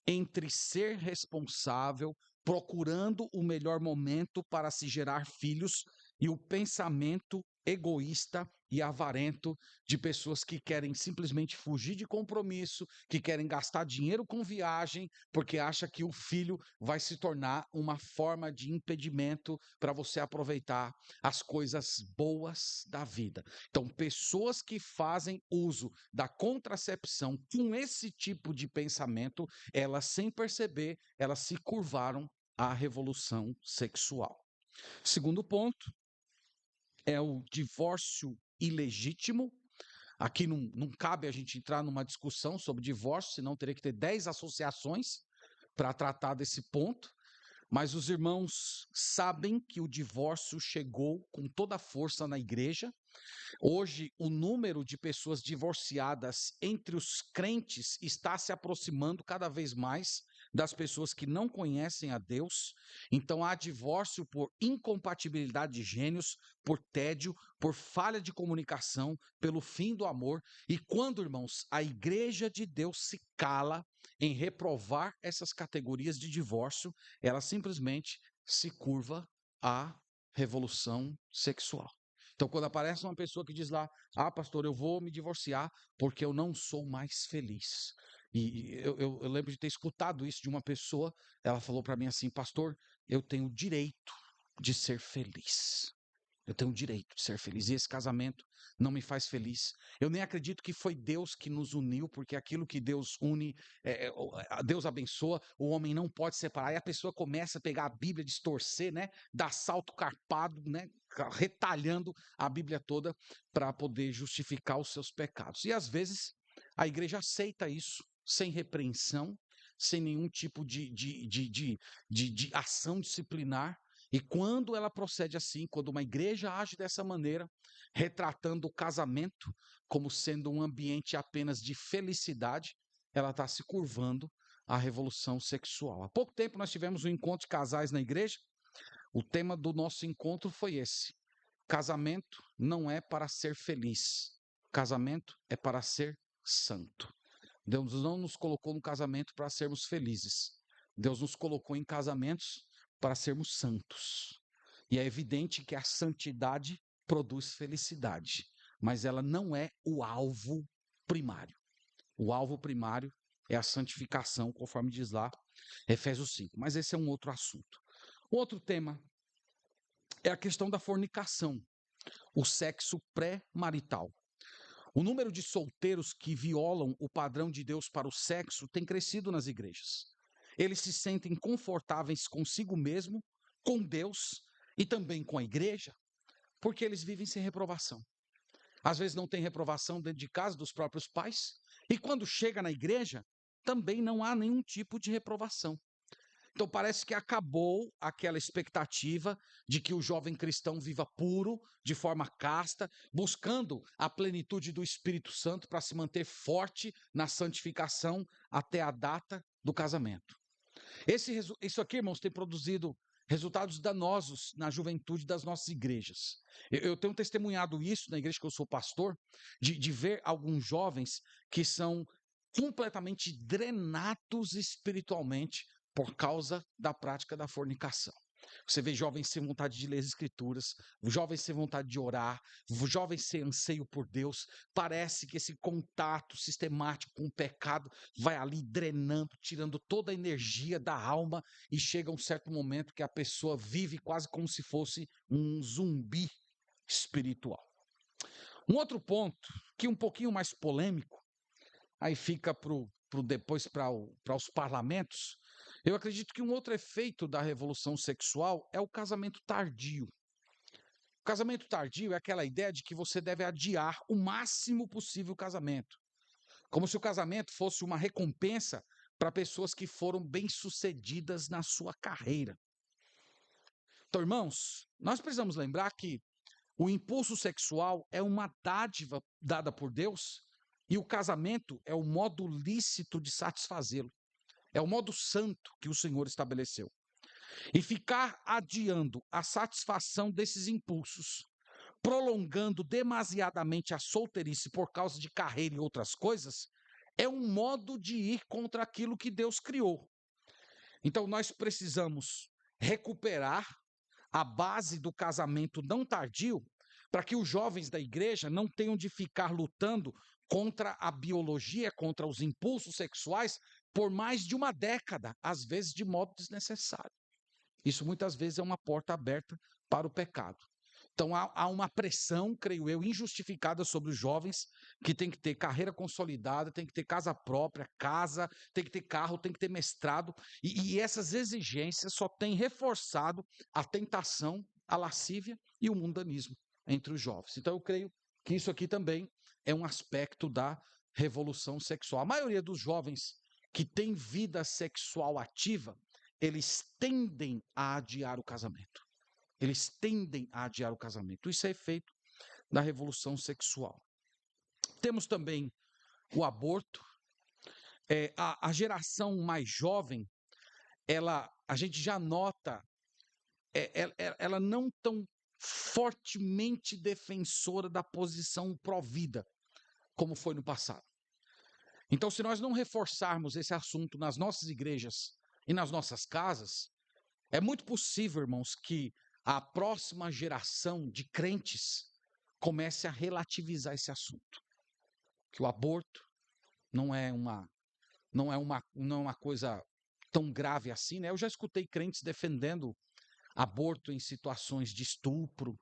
entre ser responsável, procurando o melhor momento para se gerar filhos, e o pensamento egoísta e avarento de pessoas que querem simplesmente fugir de compromisso, que querem gastar dinheiro com viagem, porque acha que o filho vai se tornar uma forma de impedimento para você aproveitar as coisas boas da vida. Então, pessoas que fazem uso da contracepção com esse tipo de pensamento, elas, sem perceber, elas se curvaram à revolução sexual. Segundo ponto é o divórcio ilegítimo. Aqui não cabe a gente entrar numa discussão sobre divórcio, senão teria que ter 10 associações para tratar desse ponto. Mas os irmãos sabem que o divórcio chegou com toda a força na igreja. Hoje, o número de pessoas divorciadas entre os crentes está se aproximando cada vez mais das pessoas que não conhecem a Deus. Então, há divórcio por incompatibilidade de gênios, por tédio, por falha de comunicação, pelo fim do amor. E quando, irmãos, a igreja de Deus se cala em reprovar essas categorias de divórcio, ela simplesmente se curva à revolução sexual. Então, quando aparece uma pessoa que diz lá, pastor, eu vou me divorciar porque eu não sou mais feliz. E eu lembro de ter escutado isso de uma pessoa, ela falou para mim assim, pastor, eu tenho o direito de ser feliz. Eu tenho o direito de ser feliz. E esse casamento não me faz feliz. Eu nem acredito que foi Deus que nos uniu, porque aquilo que Deus une, Deus abençoa, o homem não pode separar. E a pessoa começa a pegar a Bíblia, distorcer, né? Dar salto carpado, né? Retalhando a Bíblia toda para poder justificar os seus pecados. E às vezes a igreja aceita isso sem repreensão, sem nenhum tipo de ação disciplinar. E quando ela procede assim, quando uma igreja age dessa maneira, retratando o casamento como sendo um ambiente apenas de felicidade, ela está se curvando à revolução sexual. Há pouco tempo nós tivemos um encontro de casais na igreja. O tema do nosso encontro foi esse: casamento não é para ser feliz, casamento é para ser santo. Deus não nos colocou no casamento para sermos felizes. Deus nos colocou em casamentos para sermos santos. E é evidente que a santidade produz felicidade, mas ela não é o alvo primário. O alvo primário é a santificação, conforme diz lá Efésios 5. Mas esse é um outro assunto. O outro tema é a questão da fornicação, o sexo pré-marital. O número de solteiros que violam o padrão de Deus para o sexo tem crescido nas igrejas. Eles se sentem confortáveis consigo mesmo, com Deus e também com a igreja, porque eles vivem sem reprovação. Às vezes não tem reprovação dentro de casa dos próprios pais, e quando chega na igreja, também não há nenhum tipo de reprovação. Então parece que acabou aquela expectativa de que o jovem cristão viva puro, de forma casta, buscando a plenitude do Espírito Santo para se manter forte na santificação até a data do casamento. Isso aqui, irmãos, tem produzido resultados danosos na juventude das nossas igrejas. Eu tenho testemunhado isso na igreja que eu sou pastor, de ver alguns jovens que são completamente drenados espiritualmente por causa da prática da fornicação. Você vê jovens sem vontade de ler as escrituras, jovens sem vontade de orar, jovens sem anseio por Deus. Parece que esse contato sistemático com o pecado vai ali drenando, tirando toda a energia da alma, e chega um certo momento que a pessoa vive quase como se fosse um zumbi espiritual. Um outro ponto, que é um pouquinho mais polêmico, aí fica depois para os parlamentos. Eu acredito que um outro efeito da revolução sexual é o casamento tardio. O casamento tardio é aquela ideia de que você deve adiar o máximo possível o casamento, como se o casamento fosse uma recompensa para pessoas que foram bem-sucedidas na sua carreira. Então, irmãos, nós precisamos lembrar que o impulso sexual é uma dádiva dada por Deus, e o casamento é o modo lícito de satisfazê-lo. É o modo santo que o Senhor estabeleceu. E ficar adiando a satisfação desses impulsos, prolongando demasiadamente a solteirice por causa de carreira e outras coisas, é um modo de ir contra aquilo que Deus criou. Então nós precisamos recuperar a base do casamento não tardio, para que os jovens da igreja não tenham de ficar lutando contra a biologia, contra os impulsos sexuais, por mais de uma década, às vezes de modo desnecessário. Isso muitas vezes é uma porta aberta para o pecado. Então há uma pressão, creio eu, injustificada sobre os jovens, que tem que ter carreira consolidada, tem que ter casa própria, tem que ter carro, tem que ter mestrado, e essas exigências só têm reforçado a tentação, a lascívia e o mundanismo entre os jovens. Então eu creio que isso aqui também é um aspecto da revolução sexual. A maioria dos jovens que têm vida sexual ativa, eles tendem a adiar o casamento. Eles tendem a adiar o casamento. Isso é efeito da revolução sexual. Temos também o aborto. A geração mais jovem, a gente já nota, ela não tão fortemente defensora da posição pró-vida, como foi no passado. Então, se nós não reforçarmos esse assunto nas nossas igrejas e nas nossas casas, é muito possível, irmãos, que a próxima geração de crentes comece a relativizar esse assunto. Que o aborto não é uma coisa tão grave assim, né? Eu já escutei crentes defendendo aborto em situações de estupro,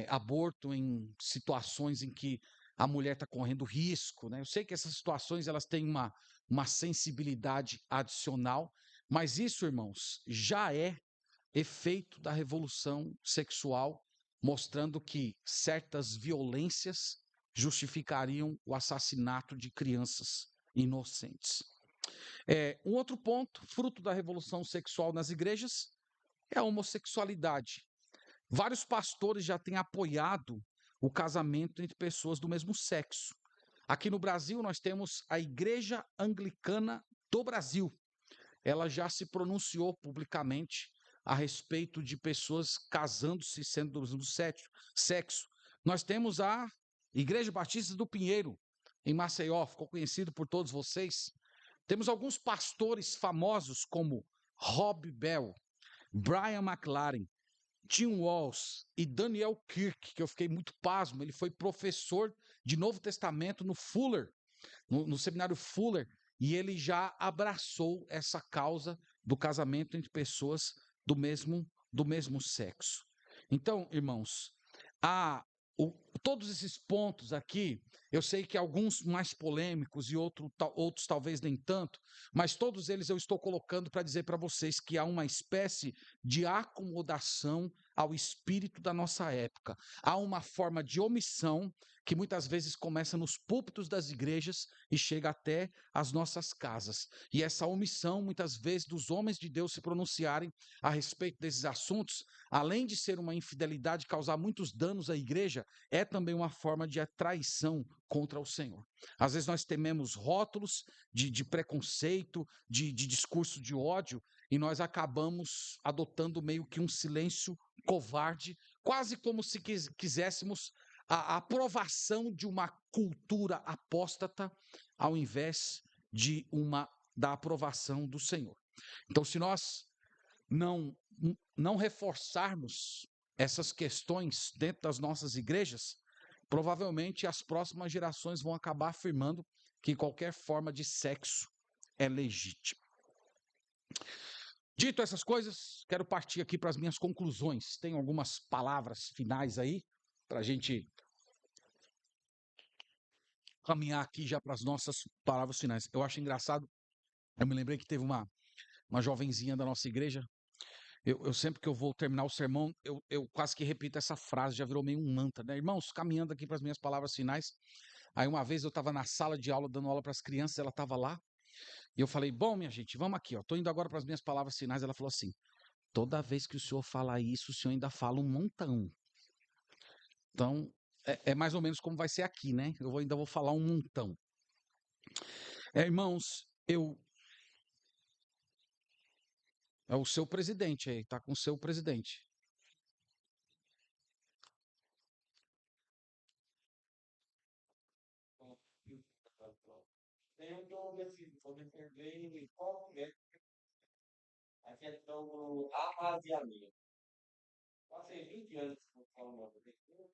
aborto em situações em que a mulher está correndo risco, né? Eu sei que essas situações elas têm uma sensibilidade adicional, mas isso, irmãos, já é efeito da revolução sexual, mostrando que certas violências justificariam o assassinato de crianças inocentes. Um outro ponto, fruto da revolução sexual nas igrejas, é a homossexualidade. Vários pastores já têm apoiado o casamento entre pessoas do mesmo sexo. Aqui no Brasil, nós temos a Igreja Anglicana do Brasil. Ela já se pronunciou publicamente a respeito de pessoas casando-se sendo do mesmo sexo. Nós temos a Igreja Batista do Pinheiro, em Maceió, ficou conhecido por todos vocês. Temos alguns pastores famosos como Rob Bell, Brian McLaren, Tim Walls e Daniel Kirk, que eu fiquei muito pasmo. Ele foi professor de Novo Testamento no Fuller, no seminário Fuller, e ele já abraçou essa causa do casamento entre pessoas do mesmo sexo. Então, irmãos, todos esses pontos aqui, eu sei que alguns mais polêmicos e outros talvez nem tanto, mas todos eles eu estou colocando para dizer para vocês que há uma espécie de acomodação ao espírito da nossa época. Há uma forma de omissão que muitas vezes começa nos púlpitos das igrejas e chega até as nossas casas. E essa omissão, muitas vezes, dos homens de Deus se pronunciarem a respeito desses assuntos, além de ser uma infidelidade, causar muitos danos à igreja, é também uma forma de traição contra o Senhor. Às vezes nós tememos rótulos de preconceito, de discurso de ódio, e nós acabamos adotando meio que um silêncio covarde, quase como se quiséssemos a aprovação de uma cultura apóstata, ao invés da aprovação do Senhor. Então, se nós não reforçarmos essas questões dentro das nossas igrejas, provavelmente as próximas gerações vão acabar afirmando que qualquer forma de sexo é legítima. Dito essas coisas, quero partir aqui para as minhas conclusões. Tem algumas palavras finais aí para a gente caminhar aqui já para as nossas palavras finais. Eu acho engraçado, eu me lembrei que teve uma jovenzinha da nossa igreja. Eu sempre que eu vou terminar o sermão, eu quase que repito essa frase, já virou meio um mantra, né? Irmãos, caminhando aqui para as minhas palavras finais. Aí uma vez eu estava na sala de aula, dando aula para as crianças, ela estava lá, e eu falei, bom, minha gente, vamos aqui, ó. Estou indo agora para as minhas palavras finais. Ela falou assim, toda vez que o senhor fala isso, o senhor ainda fala um montão. Então, é mais ou menos como vai ser aqui, né? Eu ainda vou falar um montão. Irmãos, é o seu presidente aí, tá com o seu presidente. Tenho que vou defender qual é a questão do arraziamento. Passei 20 anos falando da leitura,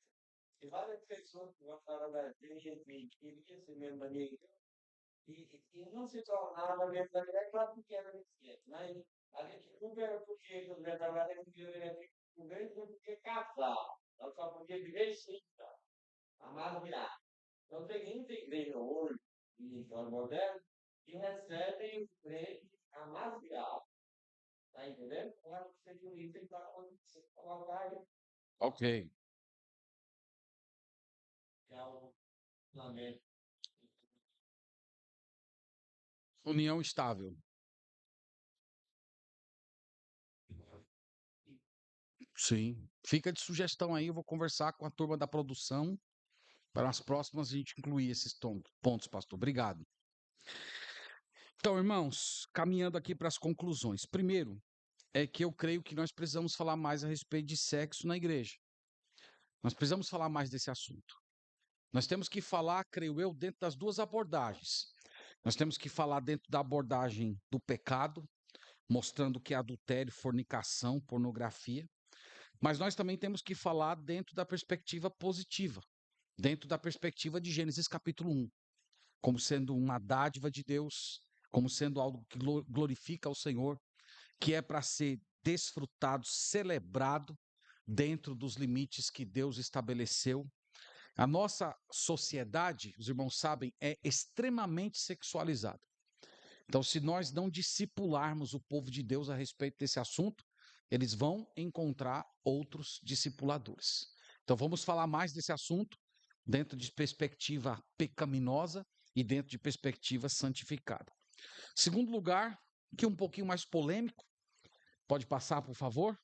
e várias pessoas que gostaram da igreja, que queriam ser membro da minha igreja, e não se tornava membro da igreja, claro porque era muito mas a gente nunca era porque os verdadeiros queriam o mesmo porque casar, nós só podíamos viver sim, amar virar. Então tem muita igreja hoje, em São Moderno, que recebem o crente amaziado. Está entendendo? Claro que você tem que estar colocado Ok. que é o lamento. União estável. Sim. Fica de sugestão aí, eu vou conversar com a turma da produção para as próximas a gente incluir esses pontos, pastor. Obrigado. Então, irmãos, caminhando aqui para as conclusões. Primeiro, é que eu creio que nós precisamos falar mais a respeito de sexo na igreja. Nós precisamos falar mais desse assunto. Nós temos que falar, creio eu, dentro das duas abordagens. Nós temos que falar dentro da abordagem do pecado, mostrando que é adultério, fornicação, pornografia. Mas nós também temos que falar dentro da perspectiva positiva, dentro da perspectiva de Gênesis capítulo 1, como sendo uma dádiva de Deus, como sendo algo que glorifica ao Senhor, que é para ser desfrutado, celebrado dentro dos limites que Deus estabeleceu. A nossa sociedade, os irmãos sabem, é extremamente sexualizada. Então, se nós não discipularmos o povo de Deus a respeito desse assunto, eles vão encontrar outros discipuladores. Então, vamos falar mais desse assunto dentro de perspectiva pecaminosa e dentro de perspectiva santificada. Segundo lugar, que é um pouquinho mais polêmico, pode passar, por favor,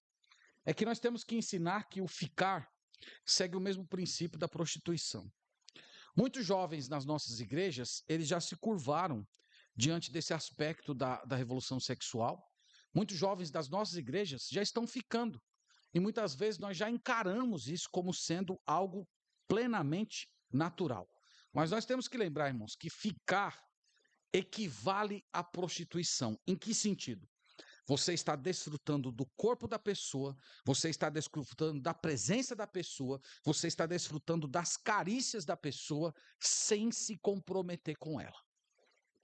é que nós temos que ensinar que o ficar segue o mesmo princípio da prostituição. Muitos jovens nas nossas igrejas, eles já se curvaram diante desse aspecto da revolução sexual. Muitos jovens das nossas igrejas já estão ficando. E muitas vezes nós já encaramos isso como sendo algo plenamente natural. Mas nós temos que lembrar, irmãos, que ficar equivale à prostituição. Em que sentido? Você está desfrutando do corpo da pessoa, você está desfrutando da presença da pessoa, você está desfrutando das carícias da pessoa sem se comprometer com ela.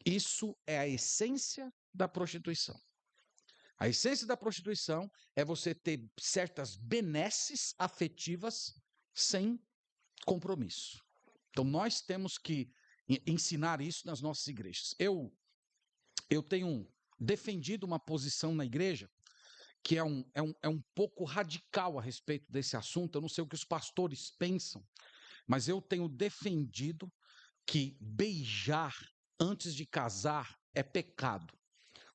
Isso é a essência da prostituição. A essência da prostituição é você ter certas benesses afetivas sem compromisso. Então, nós temos que ensinar isso nas nossas igrejas. Eu tenho defendido uma posição na igreja que é um pouco radical a respeito desse assunto. Eu não sei o que os pastores pensam, mas eu tenho defendido que beijar antes de casar é pecado.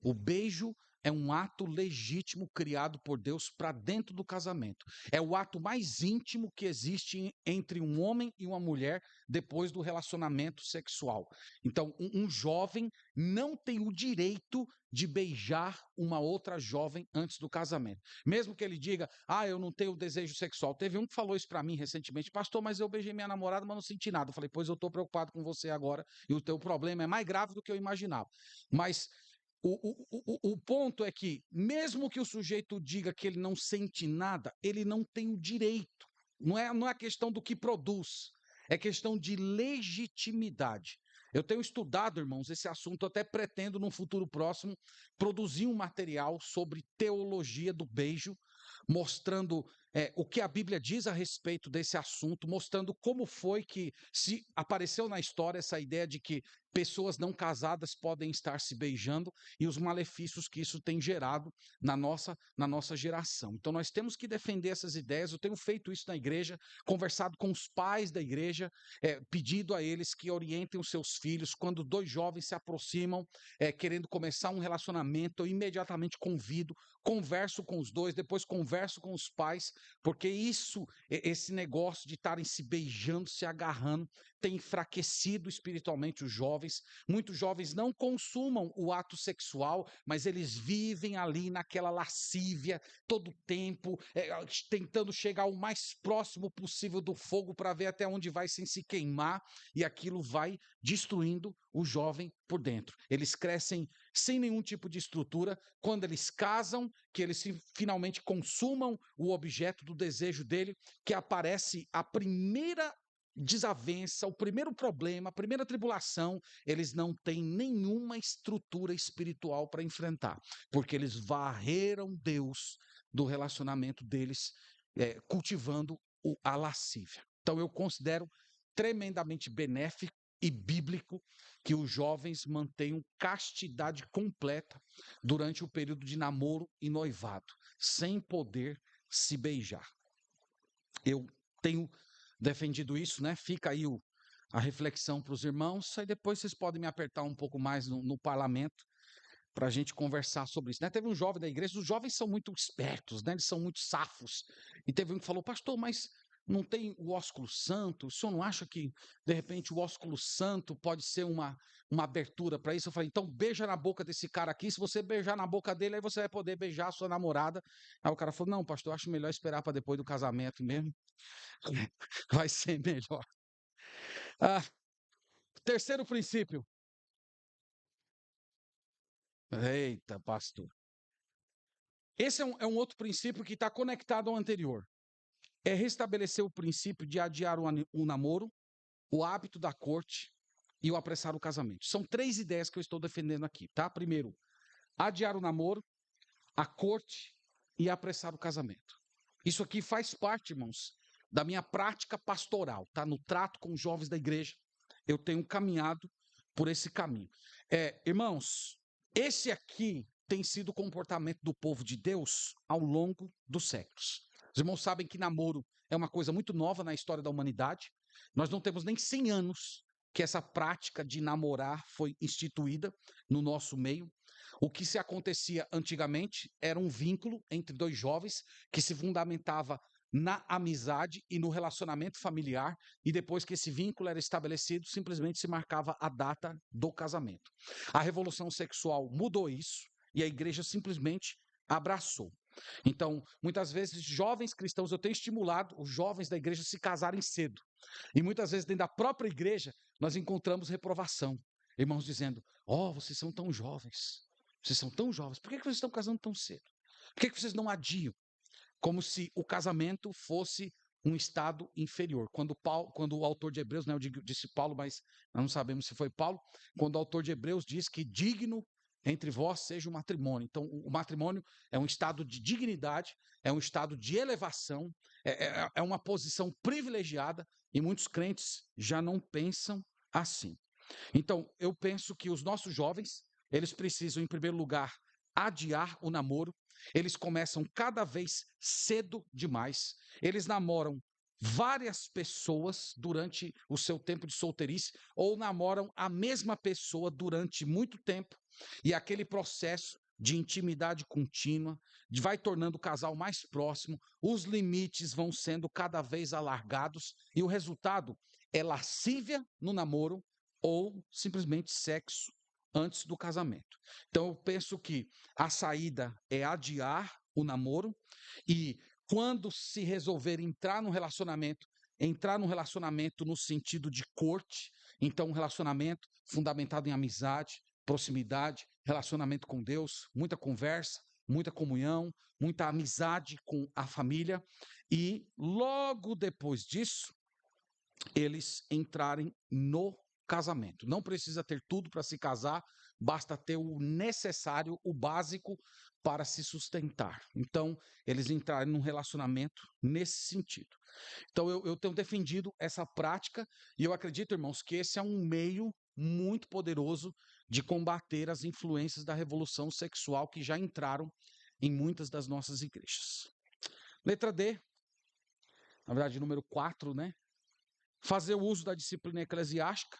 O beijo é um ato legítimo criado por Deus para dentro do casamento. É o ato mais íntimo que existe entre um homem e uma mulher depois do relacionamento sexual. Então, um jovem não tem o direito de beijar uma outra jovem antes do casamento. Mesmo que ele diga, eu não tenho desejo sexual. Teve um que falou isso para mim recentemente, pastor, mas eu beijei minha namorada, mas não senti nada. Eu falei, pois eu estou preocupado com você agora e o teu problema é mais grave do que eu imaginava. Mas o ponto é que, mesmo que o sujeito diga que ele não sente nada, ele não tem o direito. Não é questão do que produz, é questão de legitimidade. Eu tenho estudado, irmãos, esse assunto, até pretendo, num futuro próximo, produzir um material sobre teologia do beijo, mostrando o que a Bíblia diz a respeito desse assunto, mostrando como foi que se apareceu na história essa ideia de que pessoas não casadas podem estar se beijando e os malefícios que isso tem gerado na nossa geração. Então nós temos que defender essas ideias. Eu tenho feito isso na igreja, conversado com os pais da igreja, pedido a eles que orientem os seus filhos. Quando dois jovens se aproximam, querendo começar um relacionamento, eu imediatamente converso com os dois, depois converso com os pais, porque esse negócio de estarem se beijando, se agarrando, tem enfraquecido espiritualmente os jovens. Muitos jovens não consumam o ato sexual, mas eles vivem ali naquela lascívia todo o tempo, tentando chegar o mais próximo possível do fogo para ver até onde vai sem se queimar, e aquilo vai destruindo o jovem por dentro. Eles crescem sem nenhum tipo de estrutura. Quando eles casam, que eles finalmente consumam o objeto do desejo dele, que aparece a primeira desavença, o primeiro problema, a primeira tribulação, eles não têm nenhuma estrutura espiritual para enfrentar, porque eles varreram Deus do relacionamento deles, cultivando a lascívia. Então eu considero tremendamente benéfico e bíblico que os jovens mantenham castidade completa durante o período de namoro e noivado, sem poder se beijar. Eu tenho defendido isso, né? Fica aí a reflexão para os irmãos, aí depois vocês podem me apertar um pouco mais no parlamento para a gente conversar sobre isso, né? Teve um jovem da igreja, os jovens são muito espertos, né? Eles são muito safos, e teve um que falou, pastor, mas não tem o ósculo santo? O senhor não acha que, de repente, o ósculo santo pode ser uma abertura para isso? Eu falei, então beija na boca desse cara aqui, se você beijar na boca dele, aí você vai poder beijar a sua namorada. Aí o cara falou, não, pastor, eu acho melhor esperar para depois do casamento mesmo, vai ser melhor. Terceiro princípio. Eita, pastor. Esse é um outro princípio que está conectado ao anterior. É restabelecer o princípio de adiar o namoro, o hábito da corte e o apressar o casamento. São três ideias que eu estou defendendo aqui, tá? Primeiro, adiar o namoro, a corte e apressar o casamento. Isso aqui faz parte, irmãos, da minha prática pastoral, tá? No trato com os jovens da igreja, eu tenho caminhado por esse caminho. Irmãos, esse aqui tem sido o comportamento do povo de Deus ao longo dos séculos. Os irmãos sabem que namoro é uma coisa muito nova na história da humanidade. Nós não temos nem 100 anos que essa prática de namorar foi instituída no nosso meio. O que se acontecia antigamente era um vínculo entre dois jovens que se fundamentava na amizade e no relacionamento familiar, e depois que esse vínculo era estabelecido, simplesmente se marcava a data do casamento. A revolução sexual mudou isso e a igreja simplesmente abraçou. Então, muitas vezes, jovens cristãos, eu tenho estimulado os jovens da igreja a se casarem cedo. E muitas vezes, dentro da própria igreja, nós encontramos reprovação. Irmãos dizendo, vocês são tão jovens. Vocês são tão jovens. Por que vocês estão casando tão cedo? Por que vocês não adiam? Como se o casamento fosse um estado inferior. Quando o autor de Hebreus, né, eu disse Paulo, mas nós não sabemos se foi Paulo, quando o autor de Hebreus diz que digno entre vós seja o matrimônio. Então, o matrimônio é um estado de dignidade, é um estado de elevação, é uma posição privilegiada, e muitos crentes já não pensam assim. Então, eu penso que os nossos jovens, eles precisam, em primeiro lugar, adiar o namoro. Eles começam cada vez cedo demais. Eles namoram várias pessoas durante o seu tempo de solteirice, ou namoram a mesma pessoa durante muito tempo, e aquele processo de intimidade contínua vai tornando o casal mais próximo, os limites vão sendo cada vez alargados, e o resultado é lascívia no namoro, ou simplesmente sexo antes do casamento. Então, eu penso que a saída é adiar o namoro, e quando se resolver entrar num relacionamento no sentido de corte, então um relacionamento fundamentado em amizade, proximidade, relacionamento com Deus, muita conversa, muita comunhão, muita amizade com a família, e logo depois disso, eles entrarem no casamento. Não precisa ter tudo para se casar, basta ter o necessário, o básico para se sustentar. Então, eles entrarem num relacionamento nesse sentido. Então, eu tenho defendido essa prática, e eu acredito, irmãos, que esse é um meio muito poderoso de combater as influências da revolução sexual que já entraram em muitas das nossas igrejas. Letra D, na verdade, número 4, né? Fazer o uso da disciplina eclesiástica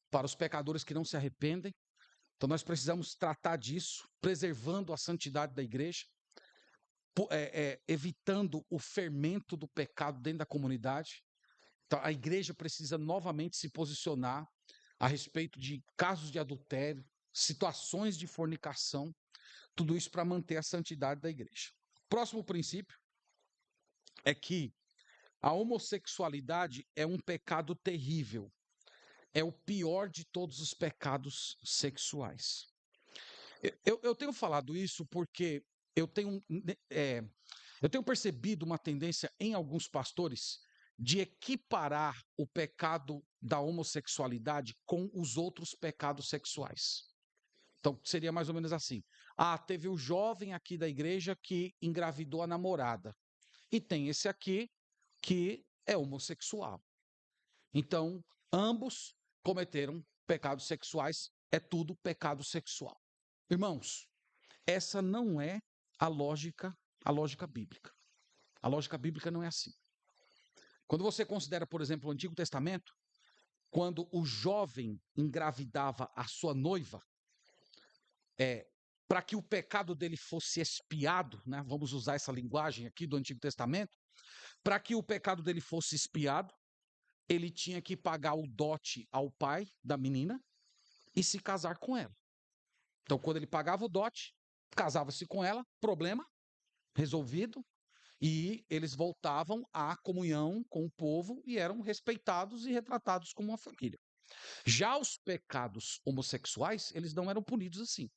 para os pecadores que não se arrependem. Então, nós precisamos tratar disso, preservando a santidade da igreja, evitando o fermento do pecado dentro da comunidade. Então, a igreja precisa novamente se posicionar a respeito de casos de adultério, situações de fornicação, tudo isso para manter a santidade da igreja. Próximo princípio é que a homossexualidade é um pecado terrível. É o pior de todos os pecados sexuais. Eu tenho falado isso porque eu tenho, eu tenho percebido uma tendência em alguns pastores de equiparar o pecado da homossexualidade com os outros pecados sexuais. Então, seria mais ou menos assim. Ah, teve o jovem aqui da igreja que engravidou a namorada. E tem esse aqui que é homossexual. Então, ambos cometeram pecados sexuais, é tudo pecado sexual. Irmãos, essa não é a lógica bíblica. A lógica bíblica não é assim. Quando você considera, por exemplo, o Antigo Testamento, quando o jovem engravidava a sua noiva, para que o pecado dele fosse expiado, né? Vamos usar essa linguagem aqui do Antigo Testamento, para que o pecado dele fosse expiado, ele tinha que pagar o dote ao pai da menina e se casar com ela. Então, quando ele pagava o dote, casava-se com ela, problema resolvido, e eles voltavam à comunhão com o povo e eram respeitados e retratados como uma família. Já os pecados homossexuais, eles não eram punidos assim.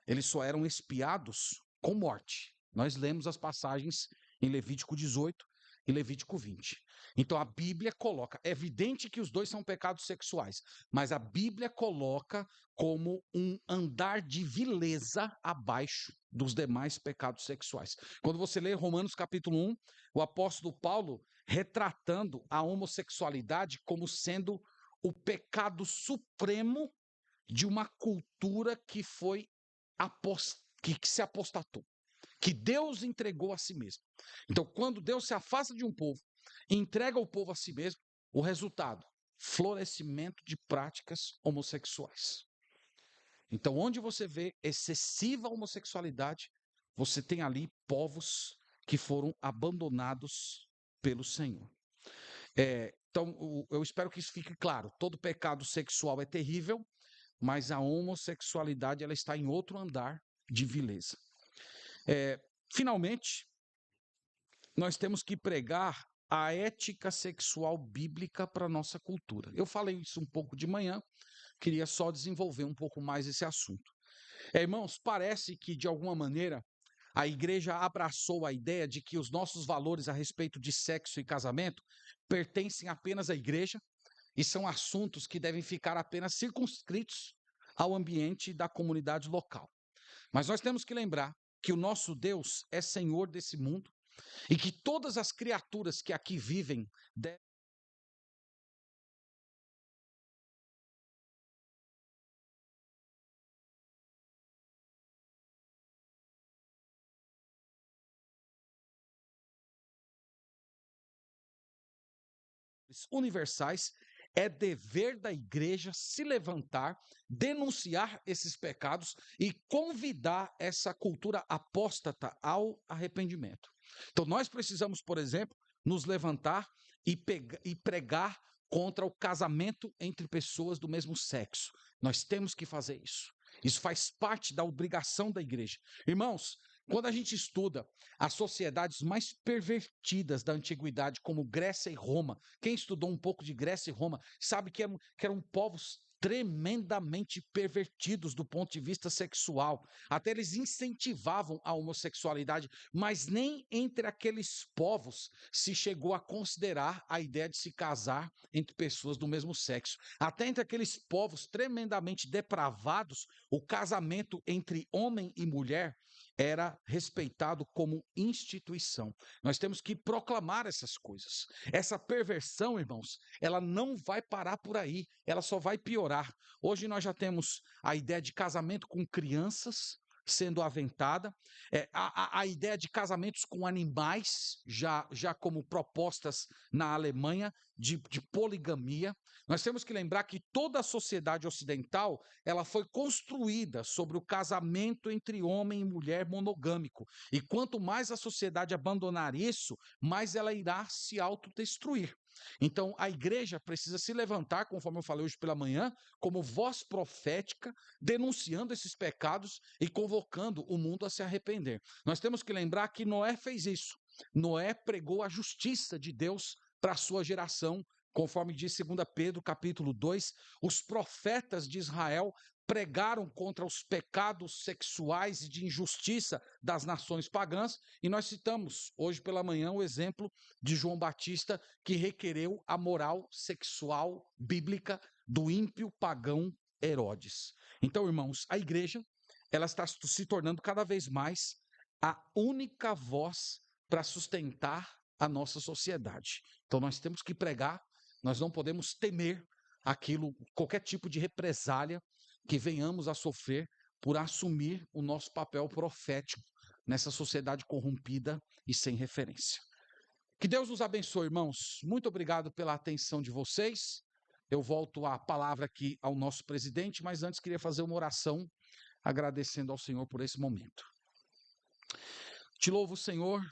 Eles só eram expiados com morte. Nós lemos as passagens em Levítico 18 e Levítico 20. Então a Bíblia coloca, é evidente que os dois são pecados sexuais, mas a Bíblia coloca como um andar de vileza abaixo dos demais pecados sexuais. Quando você lê Romanos capítulo 1, o apóstolo Paulo retratando a homossexualidade como sendo o pecado supremo de uma cultura que foi que se apostatou, que Deus entregou a si mesmo. Então, quando Deus se afasta de um povo, entrega o povo a si mesmo, o resultado, florescimento de práticas homossexuais. Então, onde você vê excessiva homossexualidade, você tem ali povos que foram abandonados pelo Senhor. Então, eu espero que isso fique claro. Todo pecado sexual é terrível, mas a homossexualidade ela está em outro andar de vileza. Finalmente, nós temos que pregar a ética sexual bíblica para a nossa cultura. Eu falei isso um pouco de manhã, queria só desenvolver um pouco mais esse assunto. Irmãos, parece que, de alguma maneira, a igreja abraçou a ideia de que os nossos valores a respeito de sexo e casamento pertencem apenas à igreja e são assuntos que devem ficar apenas circunscritos ao ambiente da comunidade local. Mas nós temos que lembrar que o nosso Deus é Senhor desse mundo e que todas as criaturas que aqui vivem devem universais. É dever da igreja se levantar, denunciar esses pecados e convidar essa cultura apóstata ao arrependimento. Então, nós precisamos, por exemplo, nos levantar e pregar contra o casamento entre pessoas do mesmo sexo. Nós temos que fazer isso. Isso faz parte da obrigação da igreja. Irmãos, quando a gente estuda as sociedades mais pervertidas da antiguidade, como Grécia e Roma, quem estudou um pouco de Grécia e Roma sabe que eram povos tremendamente pervertidos do ponto de vista sexual. Até eles incentivavam a homossexualidade, mas nem entre aqueles povos se chegou a considerar a ideia de se casar entre pessoas do mesmo sexo. Até entre aqueles povos tremendamente depravados, o casamento entre homem e mulher era respeitado como instituição. Nós temos que proclamar essas coisas. Essa perversão, irmãos, ela não vai parar por aí, ela só vai piorar. Hoje nós já temos a ideia de casamento com crianças sendo aventada, a ideia de casamentos com animais, já como propostas na Alemanha, de poligamia. Nós temos que lembrar que toda a sociedade ocidental ela foi construída sobre o casamento entre homem e mulher monogâmico. E quanto mais a sociedade abandonar isso, mais ela irá se autodestruir. Então, a igreja precisa se levantar, conforme eu falei hoje pela manhã, como voz profética, denunciando esses pecados e convocando o mundo a se arrepender. Nós temos que lembrar que Noé fez isso. Noé pregou a justiça de Deus para a sua geração, conforme diz 2 Pedro, capítulo 2, os profetas de Israel pregaram contra os pecados sexuais e de injustiça das nações pagãs, e nós citamos hoje pela manhã o exemplo de João Batista, que requereu a moral sexual bíblica do ímpio pagão Herodes. Então, irmãos, a igreja ela está se tornando cada vez mais a única voz para sustentar a nossa sociedade. Então, nós temos que pregar, nós não podemos temer aquilo, qualquer tipo de represália que venhamos a sofrer por assumir o nosso papel profético nessa sociedade corrompida e sem referência. Que Deus nos abençoe, irmãos. Muito obrigado pela atenção de vocês. Eu volto a palavra aqui ao nosso presidente, mas antes queria fazer uma oração agradecendo ao Senhor por esse momento. Te louvo, Senhor,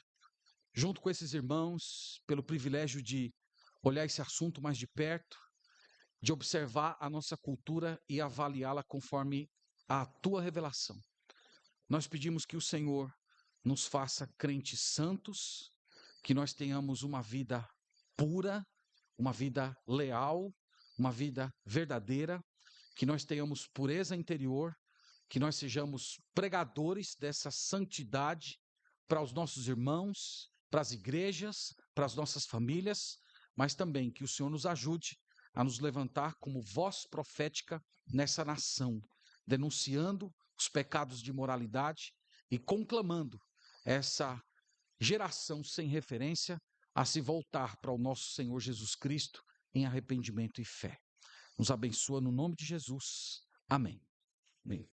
junto com esses irmãos, pelo privilégio de olhar esse assunto mais de perto, de observar a nossa cultura e avaliá-la conforme a tua revelação. Nós pedimos que o Senhor nos faça crentes santos, que nós tenhamos uma vida pura, uma vida leal, uma vida verdadeira, que nós tenhamos pureza interior, que nós sejamos pregadores dessa santidade para os nossos irmãos, para as igrejas, para as nossas famílias, mas também que o Senhor nos ajude a nos levantar como voz profética nessa nação, denunciando os pecados de imoralidade e conclamando essa geração sem referência a se voltar para o nosso Senhor Jesus Cristo em arrependimento e fé. Nos abençoa no nome de Jesus. Amém. Amém.